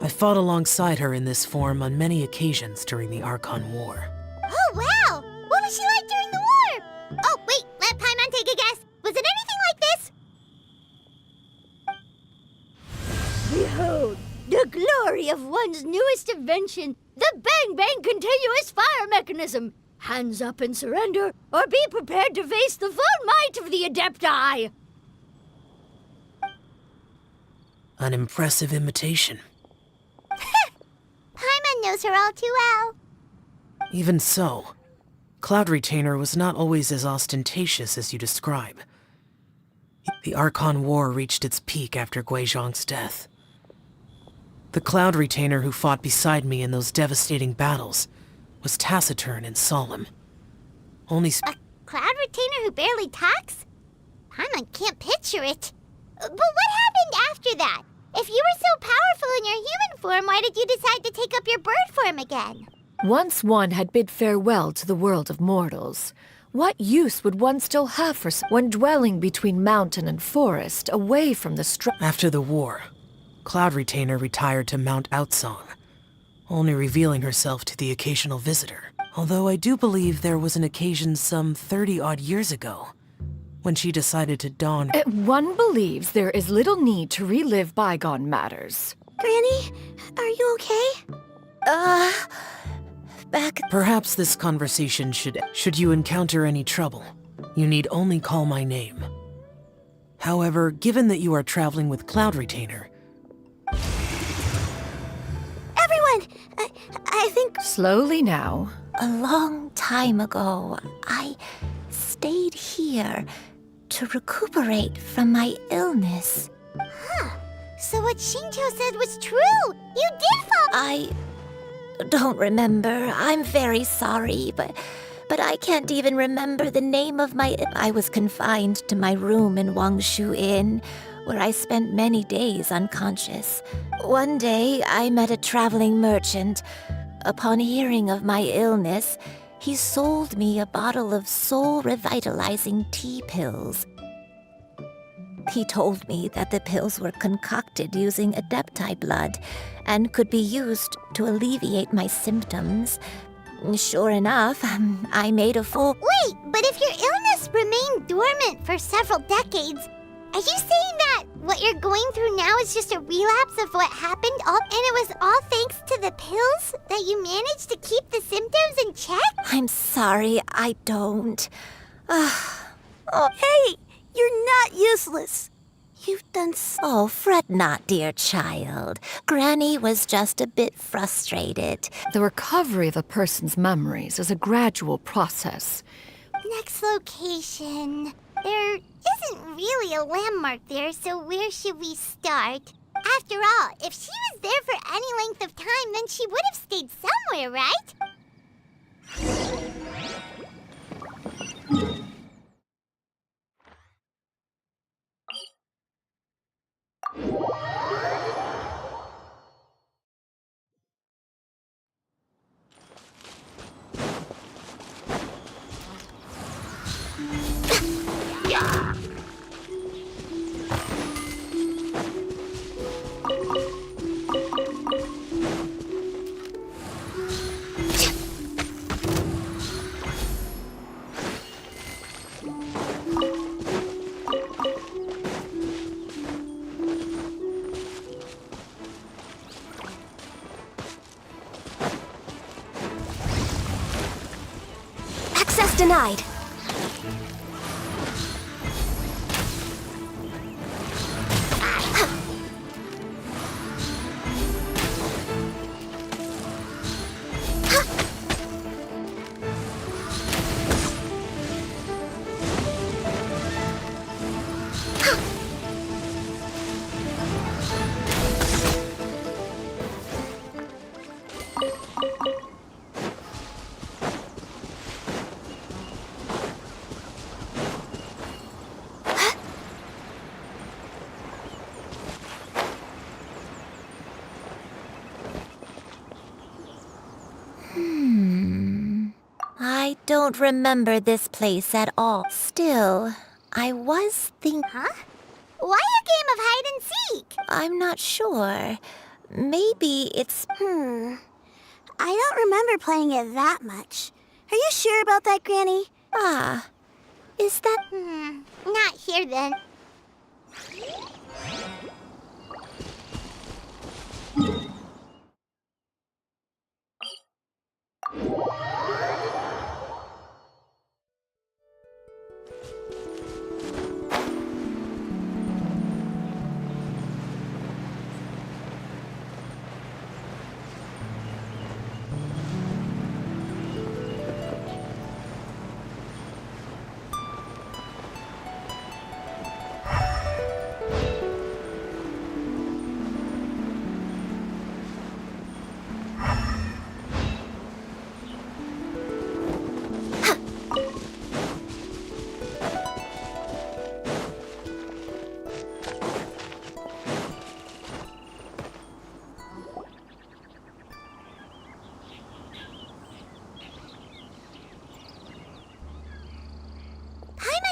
I fought alongside her in this form on many occasions during the Archon War. Oh, wow! What was she like during the war? Oh, wait, let Paimon take a guess. Was it anything like this? Behold, the glory of one's newest invention, the Bang Bang continuous fire mechanism. Hands up and surrender, or be prepared to face the full might of the Adepti. An impressive imitation. Paimon knows her all too well. Even so, Cloud Retainer was not always as ostentatious as you describe. The Archon War reached its peak after Guizhong's death. The Cloud Retainer who fought beside me in those devastating battles was taciturn and solemn. Only A Cloud Retainer who barely talks? Paimon can't picture it. But what happened after that? If you were so powerful in your human form, why did you decide to take up your bird form again? Once one had bid farewell to the world of mortals, what use would one still have for one dwelling between mountain and forest, away from the After the war, Cloud Retainer retired to Mount Outsong, only revealing herself to the occasional visitor. Although I do believe there was an occasion some 30-odd years ago, when she decided to don... One believes there is little need to relive bygone matters. Granny, are you okay? Back... Perhaps this conversation should you encounter any trouble, you need only call my name. However, given that you are traveling with Cloud Retainer... Everyone! I think... Slowly now. A long time ago, I stayed here to recuperate from my illness. Huh. So what Shinjo said was true! You did fall— I don't remember. I'm very sorry, but I can't even remember the name of my... I was confined to my room in Wangshu Inn, where I spent many days unconscious. One day, I met a traveling merchant. Upon hearing of my illness, he sold me a bottle of soul-revitalizing tea pills. He told me that the pills were concocted using Adepti blood and could be used to alleviate my symptoms. Sure enough, I made a full— Wait, but if your illness remained dormant for several decades, are you saying that what you're going through now is just a relapse of what happened, and it was all thanks to the pills that you managed to keep the symptoms in check? I'm sorry, I don't. Hey, you're not useless. You've done Oh, fret not, dear child. Granny was just a bit frustrated. The recovery of a person's memories is a gradual process. Next location. There isn't really a landmark there, so where should we start? After all, if she was there for any length of time, then she would have stayed somewhere, right? Access denied. I don't remember this place at all. Still, I was thinking— Huh? Why a game of hide and seek? I'm not sure. Maybe it's— I don't remember playing it that much. Are you sure about that, Granny? Is that— Not here then.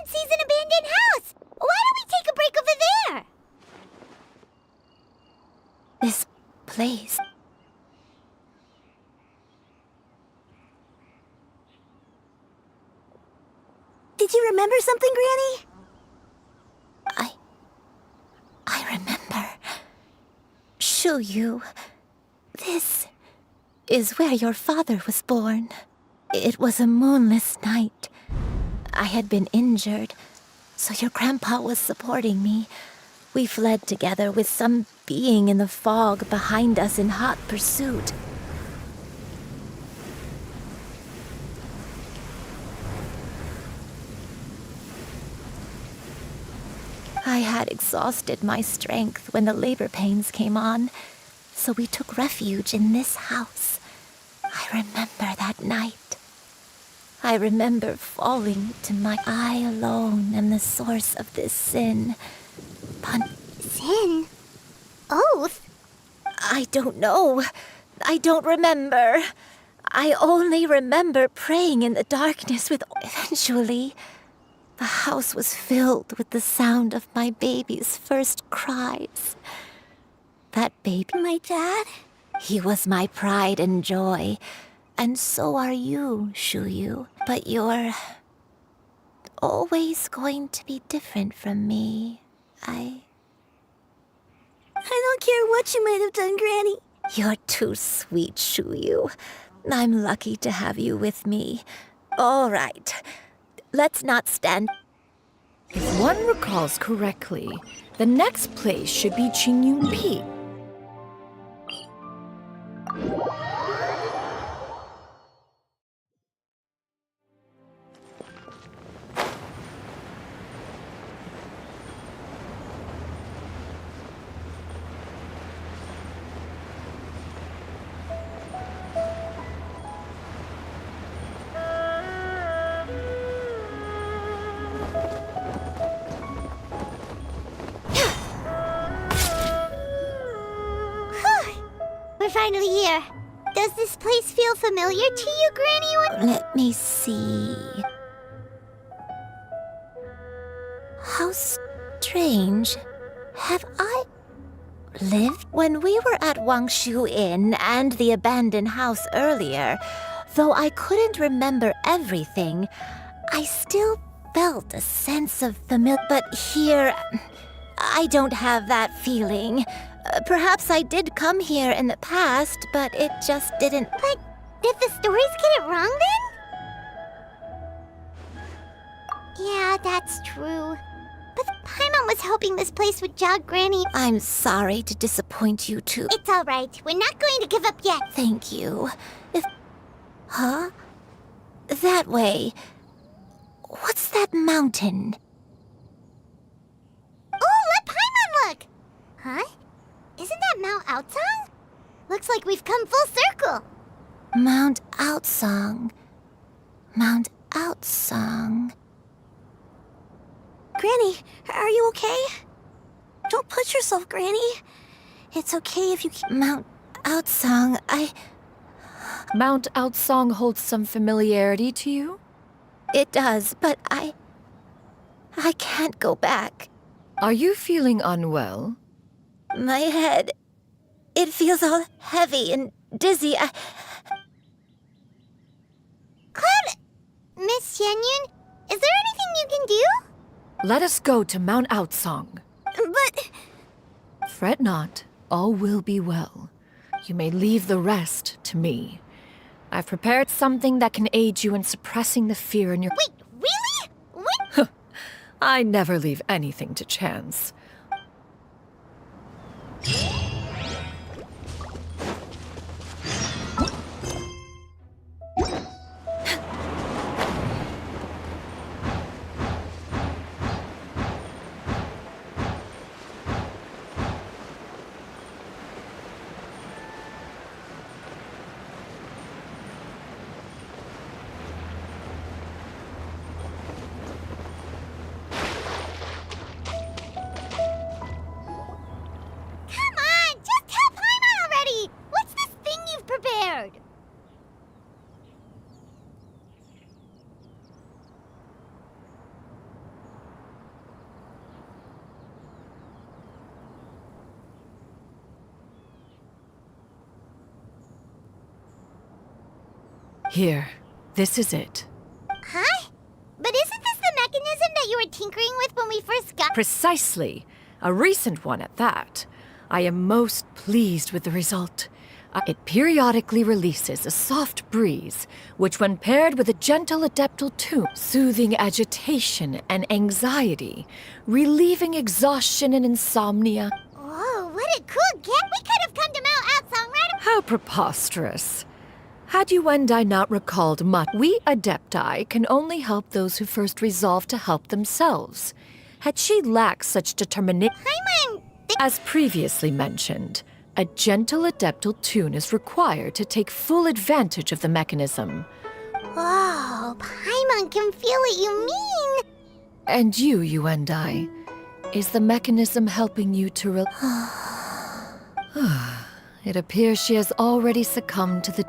Sees an abandoned house. Why don't we take a break over there? this place. Did you remember something, Granny? I remember. Shuyu. This is where your father was born. It was a moonless night. I had been injured, so your grandpa was supporting me. We fled together with some being in the fog behind us in hot pursuit. I had exhausted my strength when the labor pains came on, so we took refuge in this house. I remember that night. I remember falling to my— I alone am the source of this sin. Sin? Oath? I don't know. I don't remember. I only remember praying in the darkness with— Eventually, The house was filled with the sound of my baby's first cries. That baby... My dad? He was my pride and joy. And so are you, Shuyu. But you're... always going to be different from me. I don't care what you might have done, Granny. You're too sweet, Shuyu. I'm lucky to have you with me. All right. Let's not stand... If one recalls correctly, the next place should be Qingyun Peak. We're finally here. Does this place feel familiar to you, Granny? Let me see. How strange. Have I lived? When we were at Wangshu Inn and the abandoned house earlier, though I couldn't remember everything, I still felt a sense of familiar. But here, I don't have that feeling. Perhaps I did come here in the past, but it just didn't... But did the stories get it wrong then? Yeah, that's true. But Paimon was hoping this place would jog Granny. I'm sorry to disappoint you too. It's all right. We're not going to give up yet. Thank you. Huh? That way. What's that mountain? Oh, let Paimon look! Huh? Isn't that Mount Outsang? Looks like we've come full circle. Mount Outsang. Mount Outsang. Granny, are you okay? Don't push yourself, Granny. It's okay if you keep... Mount Outsang, Mount Outsang holds some familiarity to you? It does, but I can't go back. Are you feeling unwell? My head, it feels all heavy and dizzy. Cloud, Miss Xianyun, is there anything you can do? Let us go to Mount Outsang. But... Fret not, all will be well. You may leave the rest to me. I've prepared something that can aid you in suppressing the fear in your... Wait, really? What? I never leave anything to chance. Here, this is it. Huh? But isn't this the mechanism that you were tinkering with when we first got— Precisely. A recent one at that. I am most pleased with the result. It periodically releases a soft breeze, which when paired with a gentle adeptal tune, soothing agitation and anxiety, relieving exhaustion and insomnia. Whoa, what a cool get! We could have come to Mount Outsang right away! How preposterous. Had you and I not recalled much, we Adepti can only help those who first resolve to help themselves. Had she lacked such determination, as previously mentioned, a gentle adeptal tune is required to take full advantage of the mechanism. Whoa, Paimon can feel what you mean! And you and I, is the mechanism helping you to It appears she has already succumbed to the...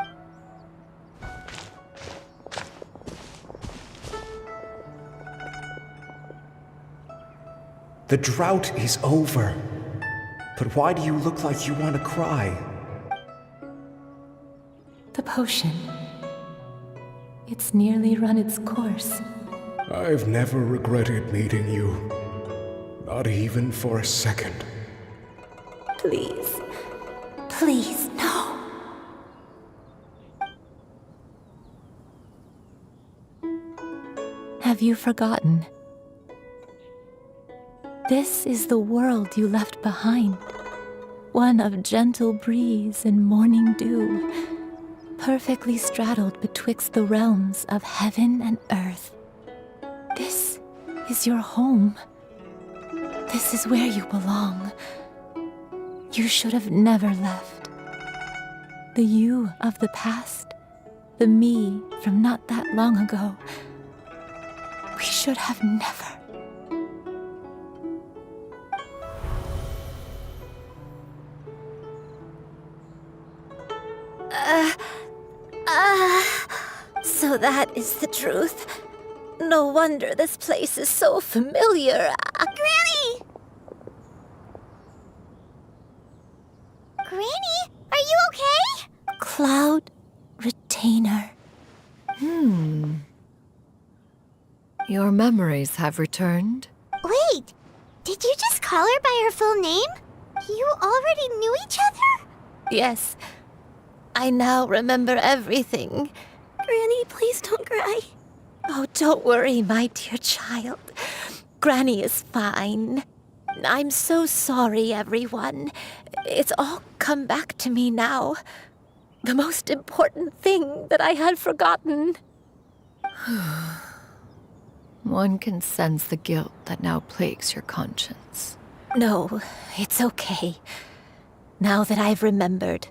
The drought is over. But why do you look like you want to cry? The potion. It's nearly run its course. I've never regretted meeting you. Not even for a second. Please. Please, no. Have you forgotten? This is the world you left behind. One of gentle breeze and morning dew, perfectly straddled betwixt the realms of heaven and earth. This is your home. This is where you belong. You should have never left. The you of the past, the me from not that long ago. We should have never. So that is the truth. No wonder this place is so familiar. Granny! Granny, are you okay? Cloud Retainer. Your memories have returned? Wait, did you just call her by her full name? You already knew each other? Yes. I now remember everything. Granny, please don't cry. Oh, don't worry, my dear child. Granny is fine. I'm so sorry, everyone. It's all come back to me now. The most important thing that I had forgotten. One can sense the guilt that now plagues your conscience. No, it's okay. Now that I've remembered.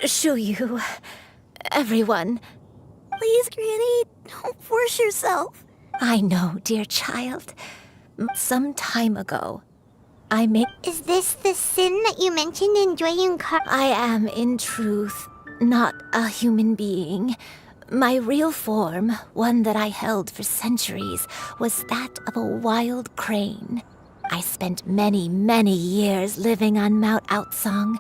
Shuyu, everyone. Please, Granny, don't force yourself. I know, dear child. Some time ago, I made... Is this the sin that you mentioned in Joyun-Kar? I am, in truth, not a human being. My real form, one that I held for centuries, was that of a wild crane. I spent many, many years living on Mount Outsong,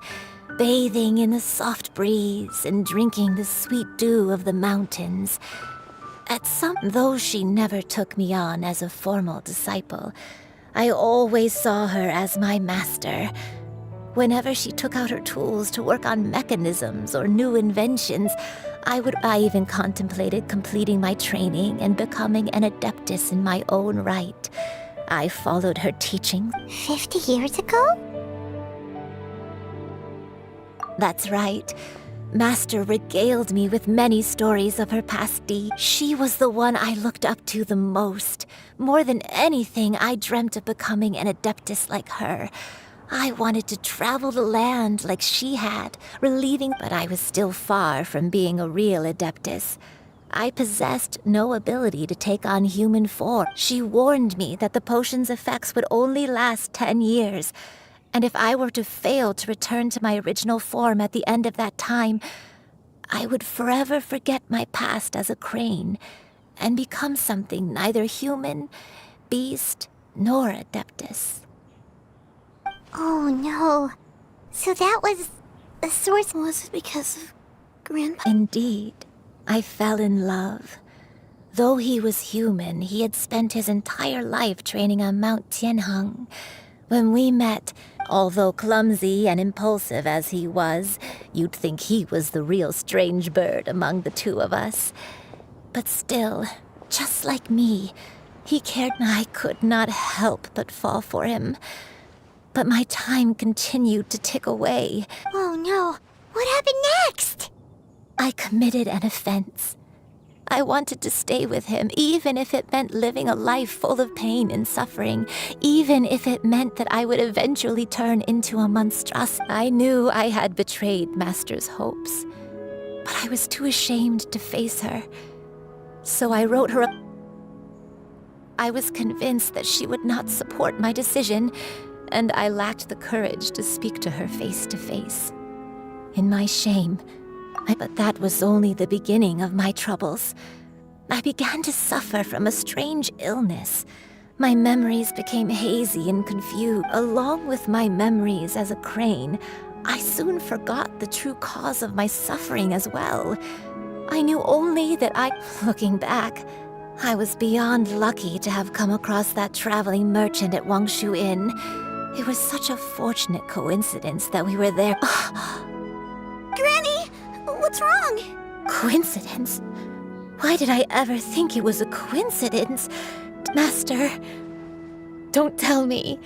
bathing in the soft breeze and drinking the sweet dew of the mountains. Though she never took me on as a formal disciple, I always saw her as my master. Whenever she took out her tools to work on mechanisms or new inventions, I even contemplated completing my training and becoming an adeptus in my own right. I followed her teachings. 50 years ago? That's right. Master regaled me with many stories of her past deeds. She was the one I looked up to the most. More than anything, I dreamt of becoming an adeptus like her. I wanted to travel the land like she had, but I was still far from being a real adeptus. I possessed no ability to take on human form. She warned me that the potion's effects would only last 10 years. And if I were to fail to return to my original form at the end of that time, I would forever forget my past as a crane and become something neither human, beast, nor adeptus. Oh no. So that was the source. Was it because of Grandpa? Indeed. I fell in love. Though he was human, he had spent his entire life training on Mount Tianheng. When we met, although clumsy and impulsive as he was, you'd think he was the real strange bird among the two of us. But still, just like me, he cared. I could not help but fall for him. But my time continued to tick away. Oh no, what happened next? I committed an offense. I wanted to stay with him, even if it meant living a life full of pain and suffering, even if it meant that I would eventually turn into a monstrosity. I knew I had betrayed Master's hopes, but I was too ashamed to face her. So I wrote her a... I was convinced that she would not support my decision, and I lacked the courage to speak to her face to face. In my shame, but that was only the beginning of my troubles. I began to suffer from a strange illness. My memories became hazy and confused. Along with my memories as a crane, I soon forgot the true cause of my suffering as well. I knew only that looking back, I was beyond lucky to have come across that traveling merchant at Wangshu Inn. It was such a fortunate coincidence that we were there. Granny, what's wrong? Coincidence? Why did I ever think it was a coincidence? Master, don't tell me.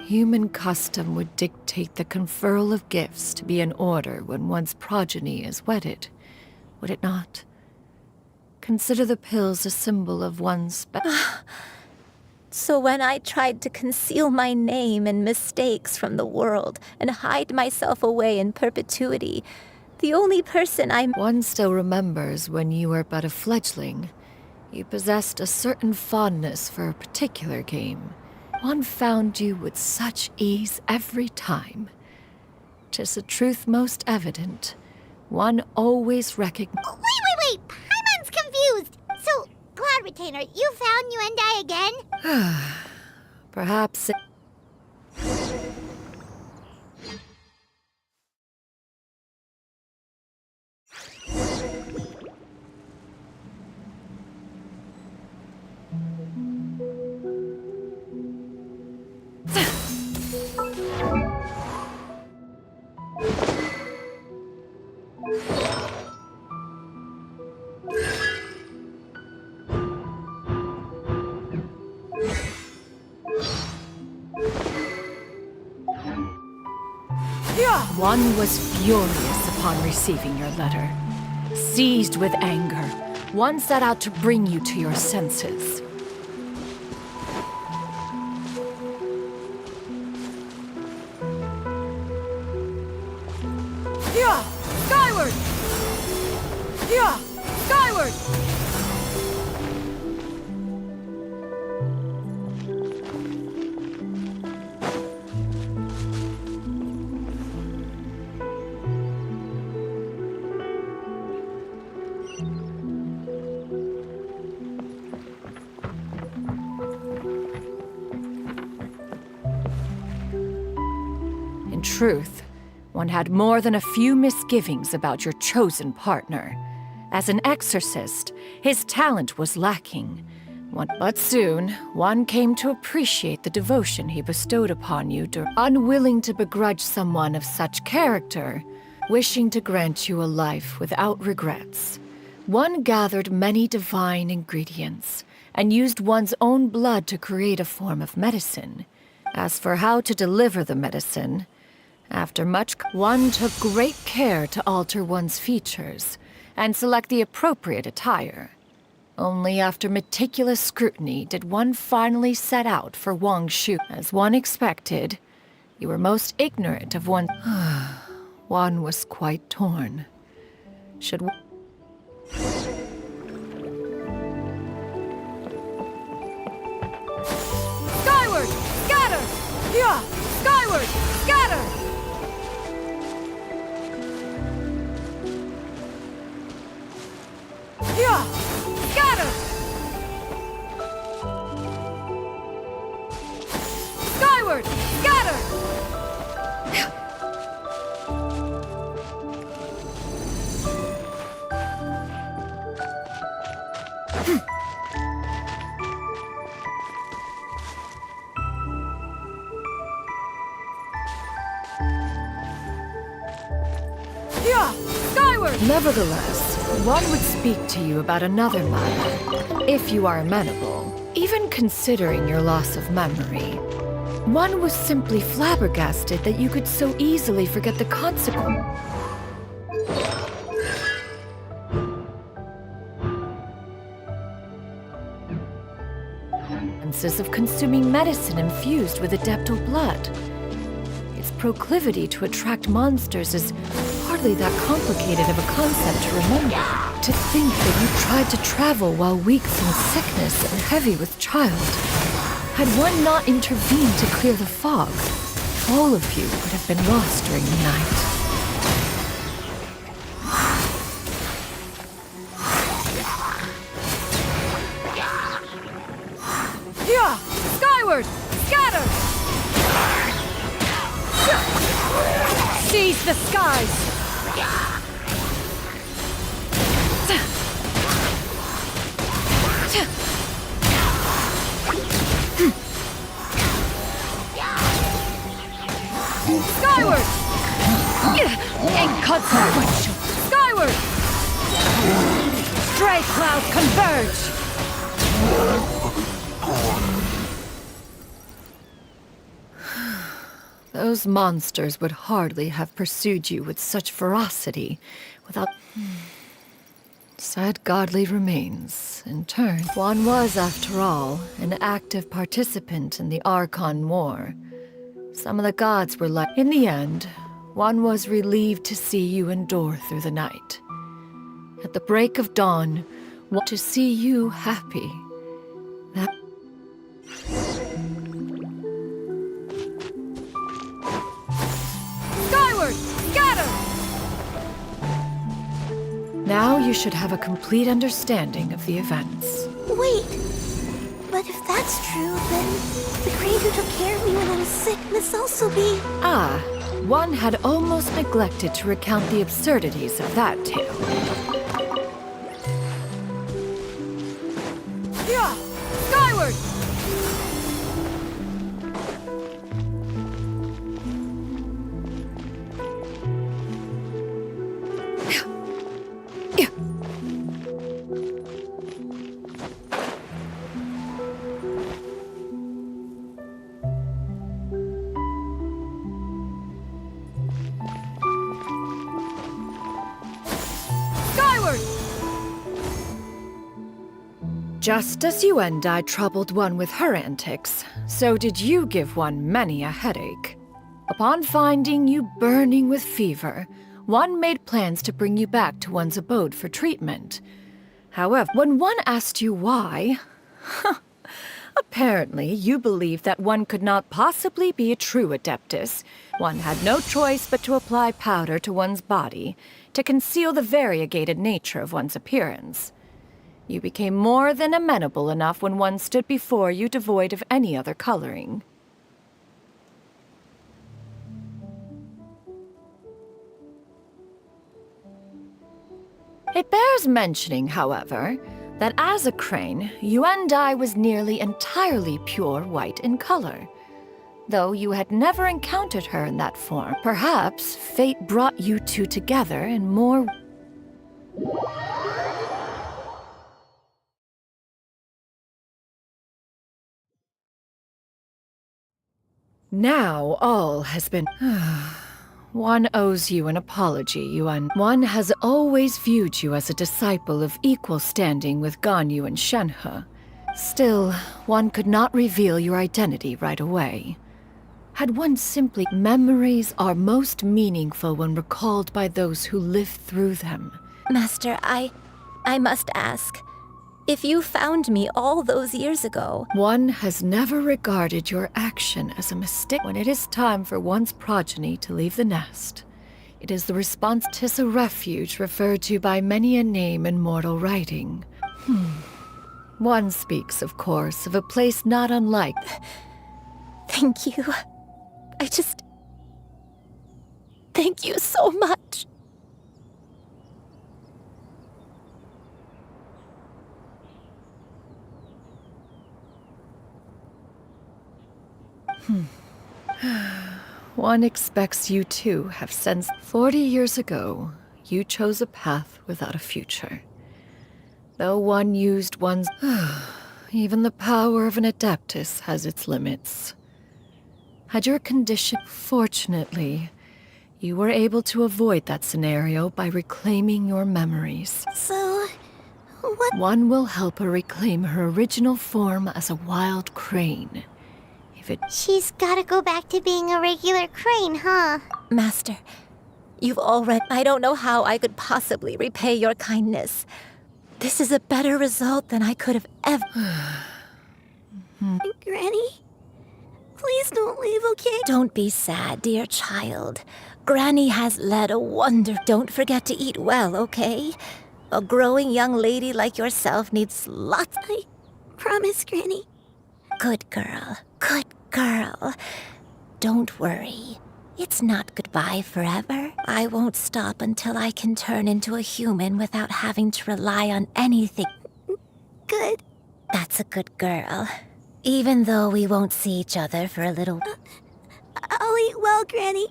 Human custom would dictate the conferral of gifts to be in order when one's progeny is wedded, would it not? Consider the pills a symbol of one's... So when I tried to conceal my name and mistakes from the world and hide myself away in perpetuity, the only person One still remembers when you were but a fledgling. You possessed a certain fondness for a particular game. One found you with such ease every time. 'Tis a truth most evident. One always recognizes... Wait! Paimon's confused! So, Cloud Retainer, you found Yuendai again? Perhaps it... One was furious upon receiving your letter. Seized with anger, one set out to bring you to your senses. Yeah! Skyward! Yeah! Skyward! In truth, one had more than a few misgivings about your chosen partner. As an exorcist, his talent was lacking. But soon, one came to appreciate the devotion he bestowed upon you, unwilling to begrudge someone of such character, wishing to grant you a life without regrets. One gathered many divine ingredients, and used one's own blood to create a form of medicine. As for how to deliver the medicine, after much, one took great care to alter one's features and select the appropriate attire. Only after meticulous scrutiny did one finally set out for Wangshu. As one expected, you were most ignorant of one. One was quite torn. Should Skyward! Scatter! Yeah! Skyward! Scatter! Yeah! Scatter! Skyward! Scatter! Yeah! Skyward! Nevertheless, one would speak to you about another matter, if you are amenable. Even considering your loss of memory, one was simply flabbergasted that you could so easily forget the consequences of consuming medicine infused with adeptal blood. Its proclivity to attract monsters is hardly that complicated of a concept to remember. To think that you tried to travel while weak from sickness and heavy with child. Had one not intervened to clear the fog, all of you would have been lost during the night. Skyward! Scatter! Seize the skies! Skyward! Inconsequential! Skyward! Stray clouds converge! Those monsters would hardly have pursued you with such ferocity without... Sad godly remains, in turn. One was, after all, an active participant in the Archon War. Some of the gods were like... In the end, one was relieved to see you endure through the night. At the break of dawn, to see you happy. That... Skyward! Scatter! Now you should have a complete understanding of the events. Wait, but if that's true, then the Crane who took care of me when I was sick must also be... Ah, one had almost neglected to recount the absurdities of that tale. Yeah! Skyward! Just as you and I troubled one with her antics, so did you give one many a headache. Upon finding you burning with fever, one made plans to bring you back to one's abode for treatment. However, when one asked you why, apparently you believed that one could not possibly be a true adeptus. One had no choice but to apply powder to one's body to conceal the variegated nature of one's appearance. You became more than amenable enough when one stood before you devoid of any other coloring. It bears mentioning, however, that as a crane, you and I was nearly entirely pure white in color. Though you had never encountered her in that form, perhaps fate brought you two together in more... Now all has been... One owes you an apology, Yuan. One has always viewed you as a disciple of equal standing with Ganyu and Shenhe. Still, one could not reveal your identity right away. Had one simply... Memories are most meaningful when recalled by those who lived through them. Master, I must ask. If you found me all those years ago... One has never regarded your action as a mistake. When it is time for one's progeny to leave the nest, it is the response. 'Tis a refuge referred to by many a name in mortal writing. One speaks, of course, of a place not unlike... Thank you. Thank you so much. One expects you too have sensed 40 years ago, you chose a path without a future. Though one used one's... Even the power of an adeptus has its limits. Had your condition... Fortunately, you were able to avoid that scenario by reclaiming your memories. So, what... One will help her reclaim her original form as a wild crane. She's gotta go back to being a regular crane, huh? Master, you've already... I don't know how I could possibly repay your kindness. This is a better result than I could have ever... Granny? Please don't leave, okay? Don't be sad, dear child. Granny has led a wonder... Don't forget to eat well, okay? A growing young lady like yourself needs lots... I promise, Granny. Good girl. Good girl. Don't worry. It's not goodbye forever. I won't stop until I can turn into a human without having to rely on anything. Good. That's a good girl. Even though we won't see each other for a little... I'll eat well, Granny.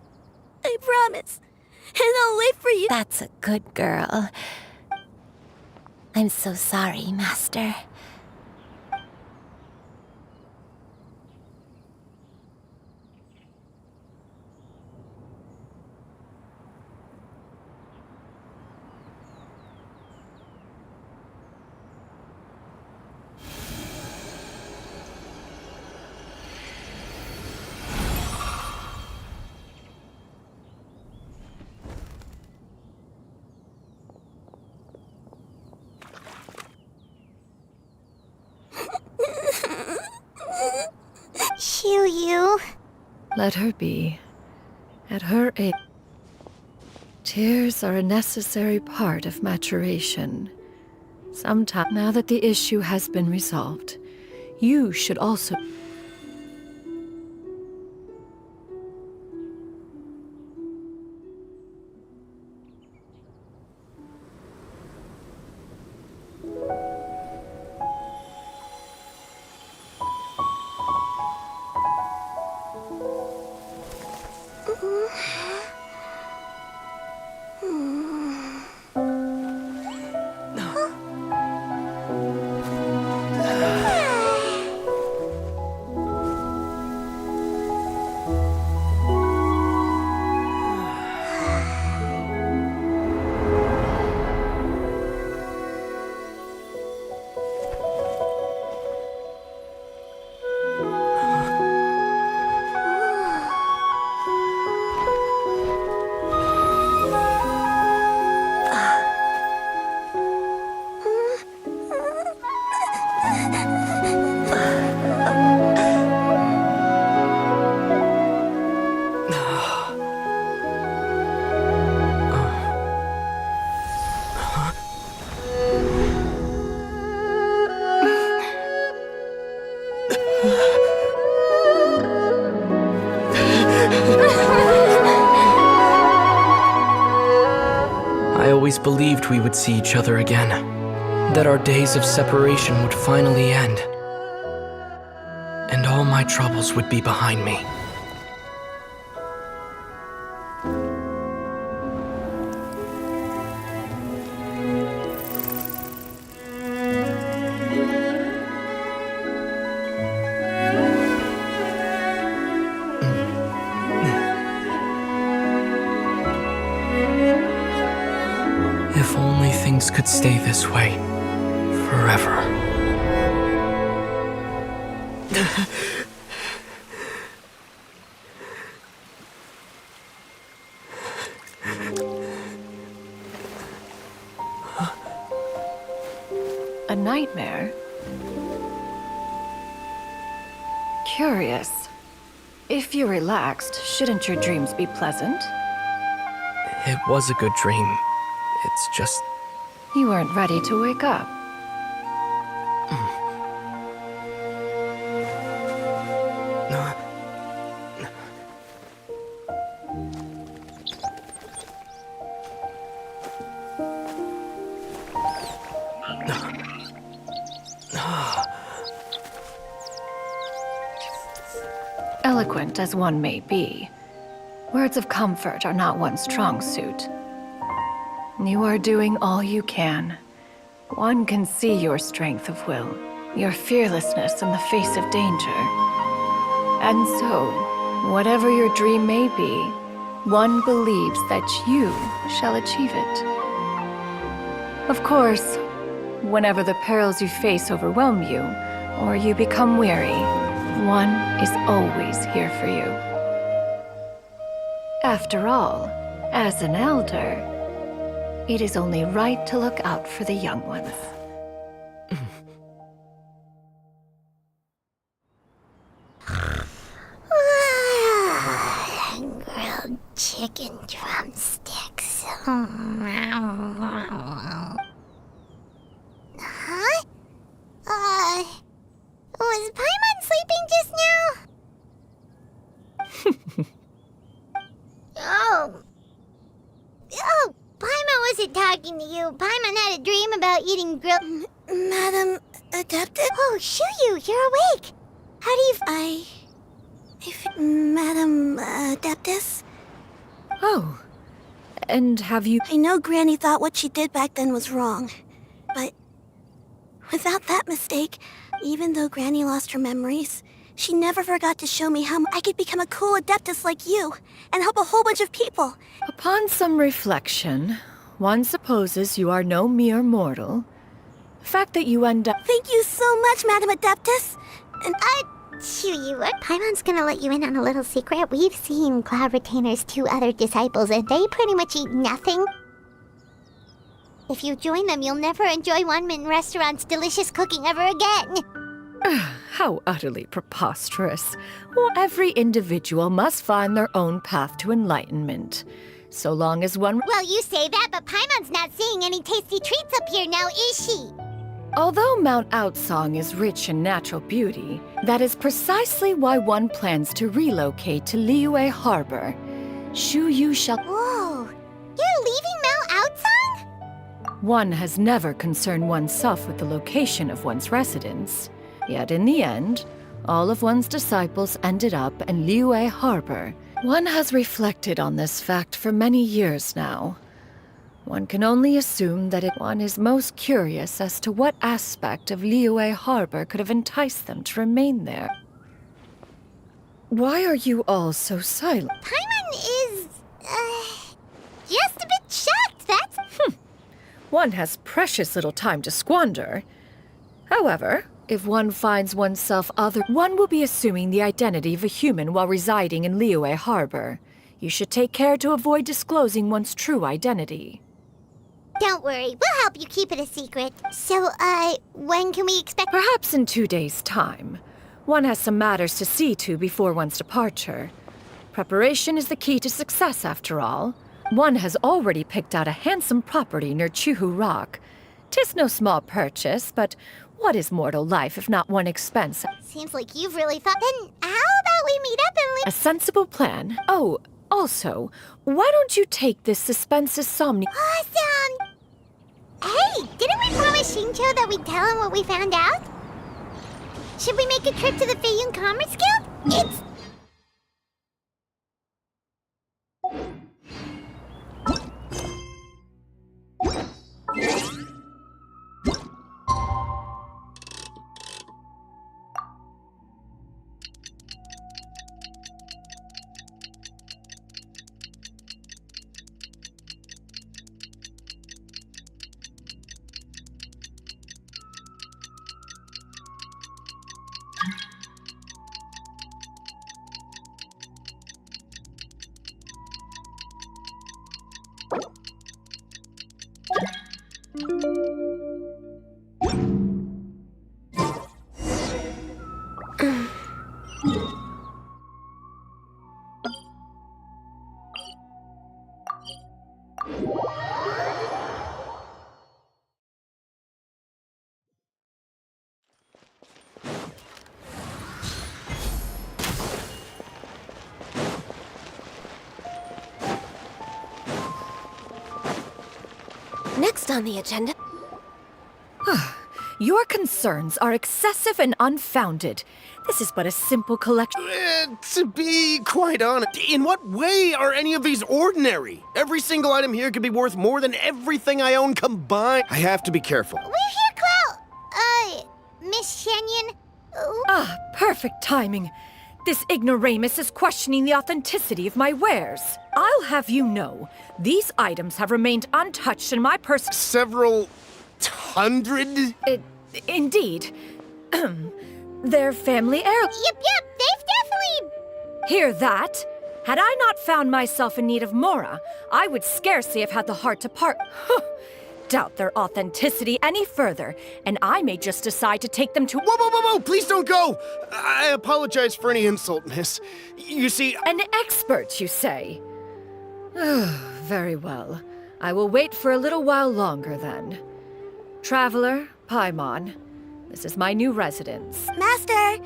I promise. And I'll wait for you. That's a good girl. I'm so sorry, Master. You. Let her be. At her age, tears are a necessary part of maturation. Sometime, now that the issue has been resolved, you should also... I always believed we would see each other again, that our days of separation would finally end, and all my troubles would be behind me. If only things could stay this way forever. A nightmare? Curious. If you're relaxed, shouldn't your dreams be pleasant? It was a good dream. It's just... You weren't ready to wake up. Eloquent as one may be, words of comfort are not one's strong suit. You are doing all you can. One can see your strength of will, your fearlessness in the face of danger. And so, whatever your dream may be, one believes that you shall achieve it. Of course, whenever the perils you face overwhelm you, or you become weary, one is always here for you. After all, as an elder, it is only right to look out for the young ones. Grilled chicken drumsticks. Huh? Was Paimon sleeping just now? Oh, Paimon wasn't talking to you. Paimon had a dream about eating grilled... Madam Adeptus? Oh, Shuyu, you're awake. How do you... Madam Adeptus? Oh, and have you... I know Granny thought what she did back then was wrong, but without that mistake, even though Granny lost her memories, she never forgot to show me how I could become a cool Adeptus like you and help a whole bunch of people. Upon some reflection, one supposes you are no mere mortal. The fact that you end up... Thank you so much, Madam Adeptus. And Shuyu, Paimon's gonna let you in on a little secret. We've seen Cloud Retainer's 2 other disciples, and they pretty much eat nothing. If you join them, you'll never enjoy One Min Restaurant's delicious cooking ever again. How utterly preposterous. Well, every individual must find their own path to enlightenment. So long as one... Well, you say that, but Paimon's not seeing any tasty treats up here now, is she? Although Mount Outsong is rich in natural beauty, that is precisely why one plans to relocate to Liyue Harbor. Shuyu shall... Whoa! You're leaving Mount Outsong? One has never concerned oneself with the location of one's residence. Yet in the end, all of one's disciples ended up in Liyue Harbor. One has reflected on this fact for many years now. One can only assume that one is most curious as to what aspect of Liyue Harbor could have enticed them to remain there. Why are you all so silent? Paimon is... just a bit shocked, that's... One has precious little time to squander. However, if one finds oneself one will be assuming the identity of a human while residing in Liyue Harbor. You should take care to avoid disclosing one's true identity. Don't worry, we'll help you keep it a secret. So, when can we expect... Perhaps in 2 days' time. One has some matters to see to before one's departure. Preparation is the key to success, after all. One has already picked out a handsome property near Chuhu Rock. 'Tis no small purchase, but what is mortal life if not one expense? Seems like you've really thought... Then how about we meet up and... A sensible plan. Oh, also, why don't you take this suspensus somni... Awesome! Hey, didn't we promise Shincho that we'd tell him what we found out? Should we make a trip to the Feiyun Commerce Guild? It's... Next on the agenda... Your concerns are excessive and unfounded. This is but a simple collection... To be quite honest, in what way are any of these ordinary? Every single item here could be worth more than everything I own combined. I have to be careful. We're here, Cloud! Miss Shenyan? Ah, perfect timing. This ignoramus is questioning the authenticity of my wares. I'll have you know, these items have remained untouched in my purse... Several... hundred? Indeed. They're family heirloom. Yep, they've definitely... Hear that? Had I not found myself in need of Mora, I would scarcely have had the heart to part... Doubt their authenticity any further, and I may just decide to take them to... Whoa! Please don't go! I apologize for any insult, miss. You see... An expert, you say? Very well. I will wait for a little while longer, then. Traveler, Paimon, this is my new residence. Master!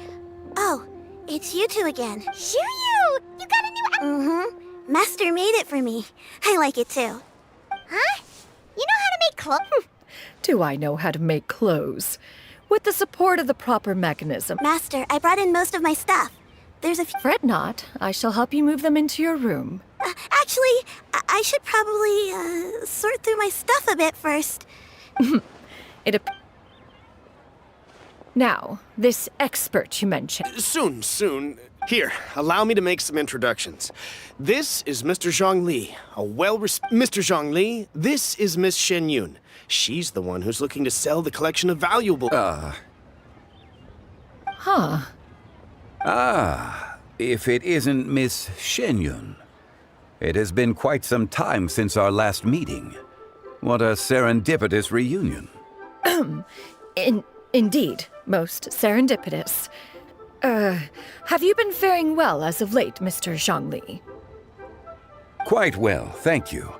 Oh, it's you two again. Shuyu! You got a new... Mm-hmm. Master made it for me. I like it too. Huh? You know how to make clothes? Do I know how to make clothes? With the support of the proper mechanism. Master, I brought in most of my stuff. There's a few... Fret not. I shall help you move them into your room. Actually, I should probably, sort through my stuff a bit first. Now, this expert you mentioned. Soon. Here, allow me to make some introductions. This is Mr. Zhongli, Mr. Zhongli, this is Miss Shen Yun. She's the one who's looking to sell the collection of valuable... If it isn't Miss Shen Yun. It has been quite some time since our last meeting. What a serendipitous reunion. Indeed, most serendipitous. Have you been faring well as of late, Mr. Zhongli? Quite well, thank you.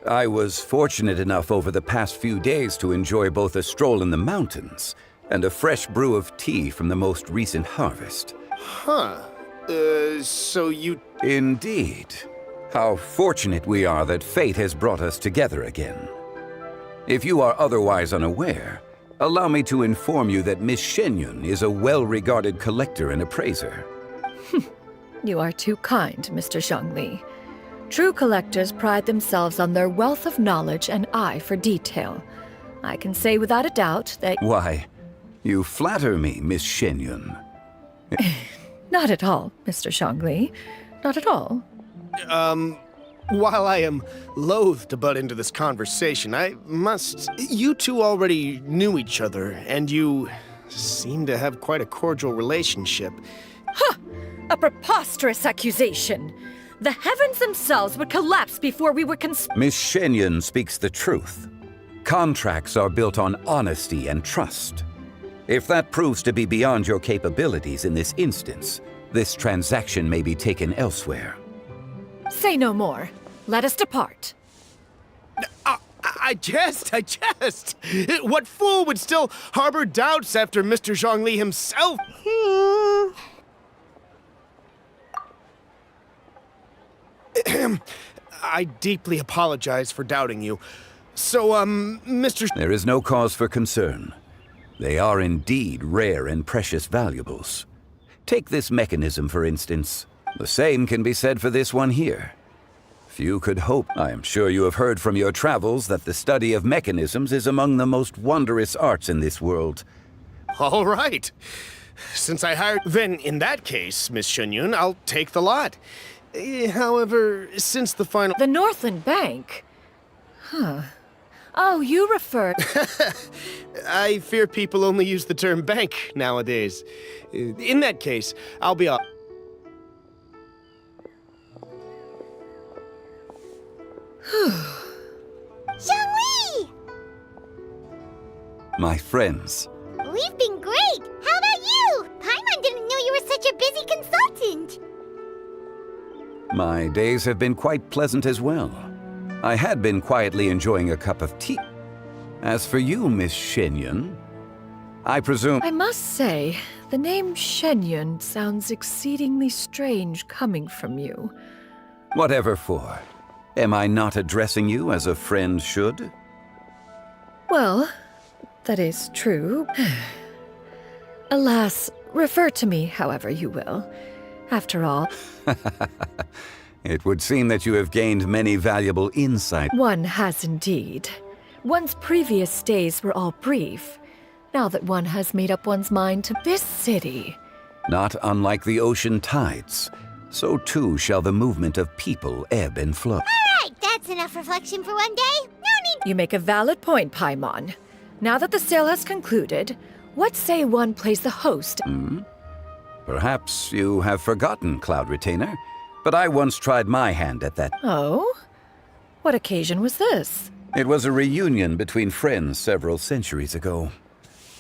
I was fortunate enough over the past few days to enjoy both a stroll in the mountains and a fresh brew of tea from the most recent harvest. Huh. So you... Indeed. How fortunate we are that fate has brought us together again. If you are otherwise unaware, allow me to inform you that Miss Shen Yun is a well-regarded collector and appraiser. You are too kind, Mr. Zhongli. True collectors pride themselves on their wealth of knowledge and eye for detail. I can say without a doubt that... Why, you flatter me, Miss Shen Yun. Not at all, Mr. Zhongli. Not at all. While I am loath to butt into this conversation, I must... You two already knew each other, and you seem to have quite a cordial relationship. Ha! A preposterous accusation! The heavens themselves would collapse before we would Miss Shen Yun speaks the truth. Contracts are built on honesty and trust. If that proves to be beyond your capabilities in this instance, this transaction may be taken elsewhere. Say no more. Let us depart. I jest. What fool would still harbor doubts after Mr. Zhongli himself? I deeply apologize for doubting you. So, Mr. There is no cause for concern. They are indeed rare and precious valuables. Take this mechanism, for instance. The same can be said for this one here. Few could hope. I am sure you have heard from your travels that the study of mechanisms is among the most wondrous arts in this world. All right. Since I hired... Then, in that case, Miss Shen Yun, I'll take the lot. However, since the final... The Northland Bank? Huh. Oh, you refer... I fear people only use the term bank nowadays. In that case, I'll be off. Zhongli! My friends. We've been great! How about you? Paimon didn't know you were such a busy consultant! My days have been quite pleasant as well. I had been quietly enjoying a cup of tea. As for you, Miss Shen Yun, I presume... I must say, the name Shen Yun sounds exceedingly strange coming from you. Whatever for. Am I not addressing you as a friend should? Well, that is true. Alas, refer to me however you will. After all... It would seem that you have gained many valuable insights. One has indeed. One's previous days were all brief. Now that one has made up one's mind to this city... Not unlike the ocean tides, so too shall the movement of people ebb and flow. All right, that's enough reflection for one day. No need... You make a valid point, Paimon. Now that the sale has concluded, what say one plays the host? Perhaps you have forgotten, Cloud Retainer, but I once tried my hand at that. Oh? What occasion was this? It was a reunion between friends several centuries ago.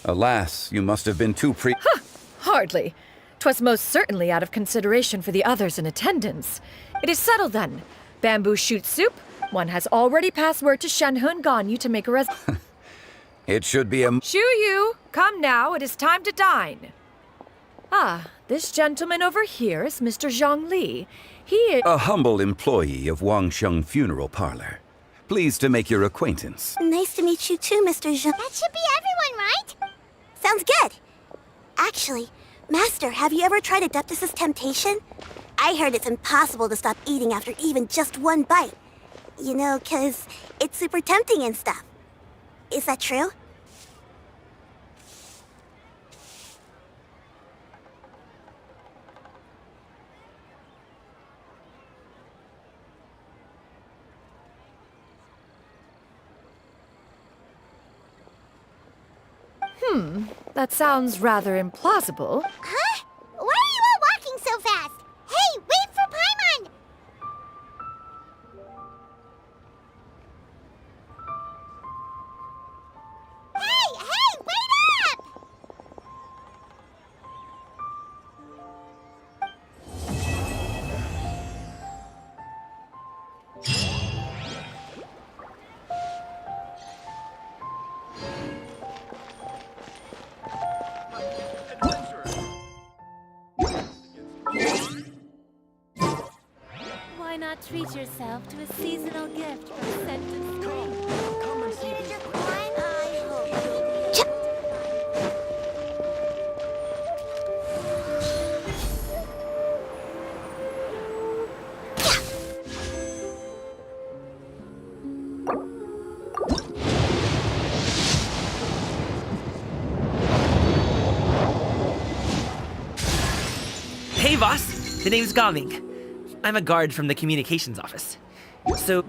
Alas, you must have been too Hardly. 'Twas most certainly out of consideration for the others in attendance. It is settled then. Bamboo shoot soup. One has already passed word to Shenhe and Ganyu to make a It should be a... Shu Yu, come now, it is time to dine. Ah, This gentleman over here is Mr. Zhongli. He is A humble employee of Wangsheng Funeral Parlor. Pleased to make your acquaintance. Nice to meet you too, Mr. Zhang. That should be everyone, right? Sounds good. Actually, Master, have you ever tried Adeptus' temptation? I heard it's impossible to stop eating after even just one bite. You know, 'cause it's super tempting and stuff. Is that true? That sounds rather implausible. Huh? Why are you all walking so fast? Hey, wait for Paimon! Hey, wait up! Why not treat yourself to a seasonal gift from Scented Spring? Come and see the I hope. Hey, boss. The name's Gaming. I'm a guard from the communications office. So...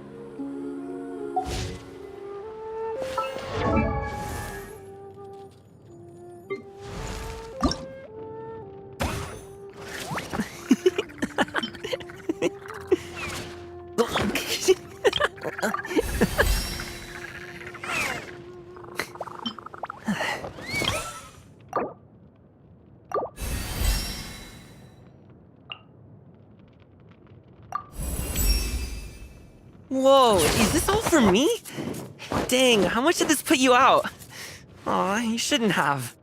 Whoa, is this all for me? Dang, how much did this put you out? Aw, you shouldn't have.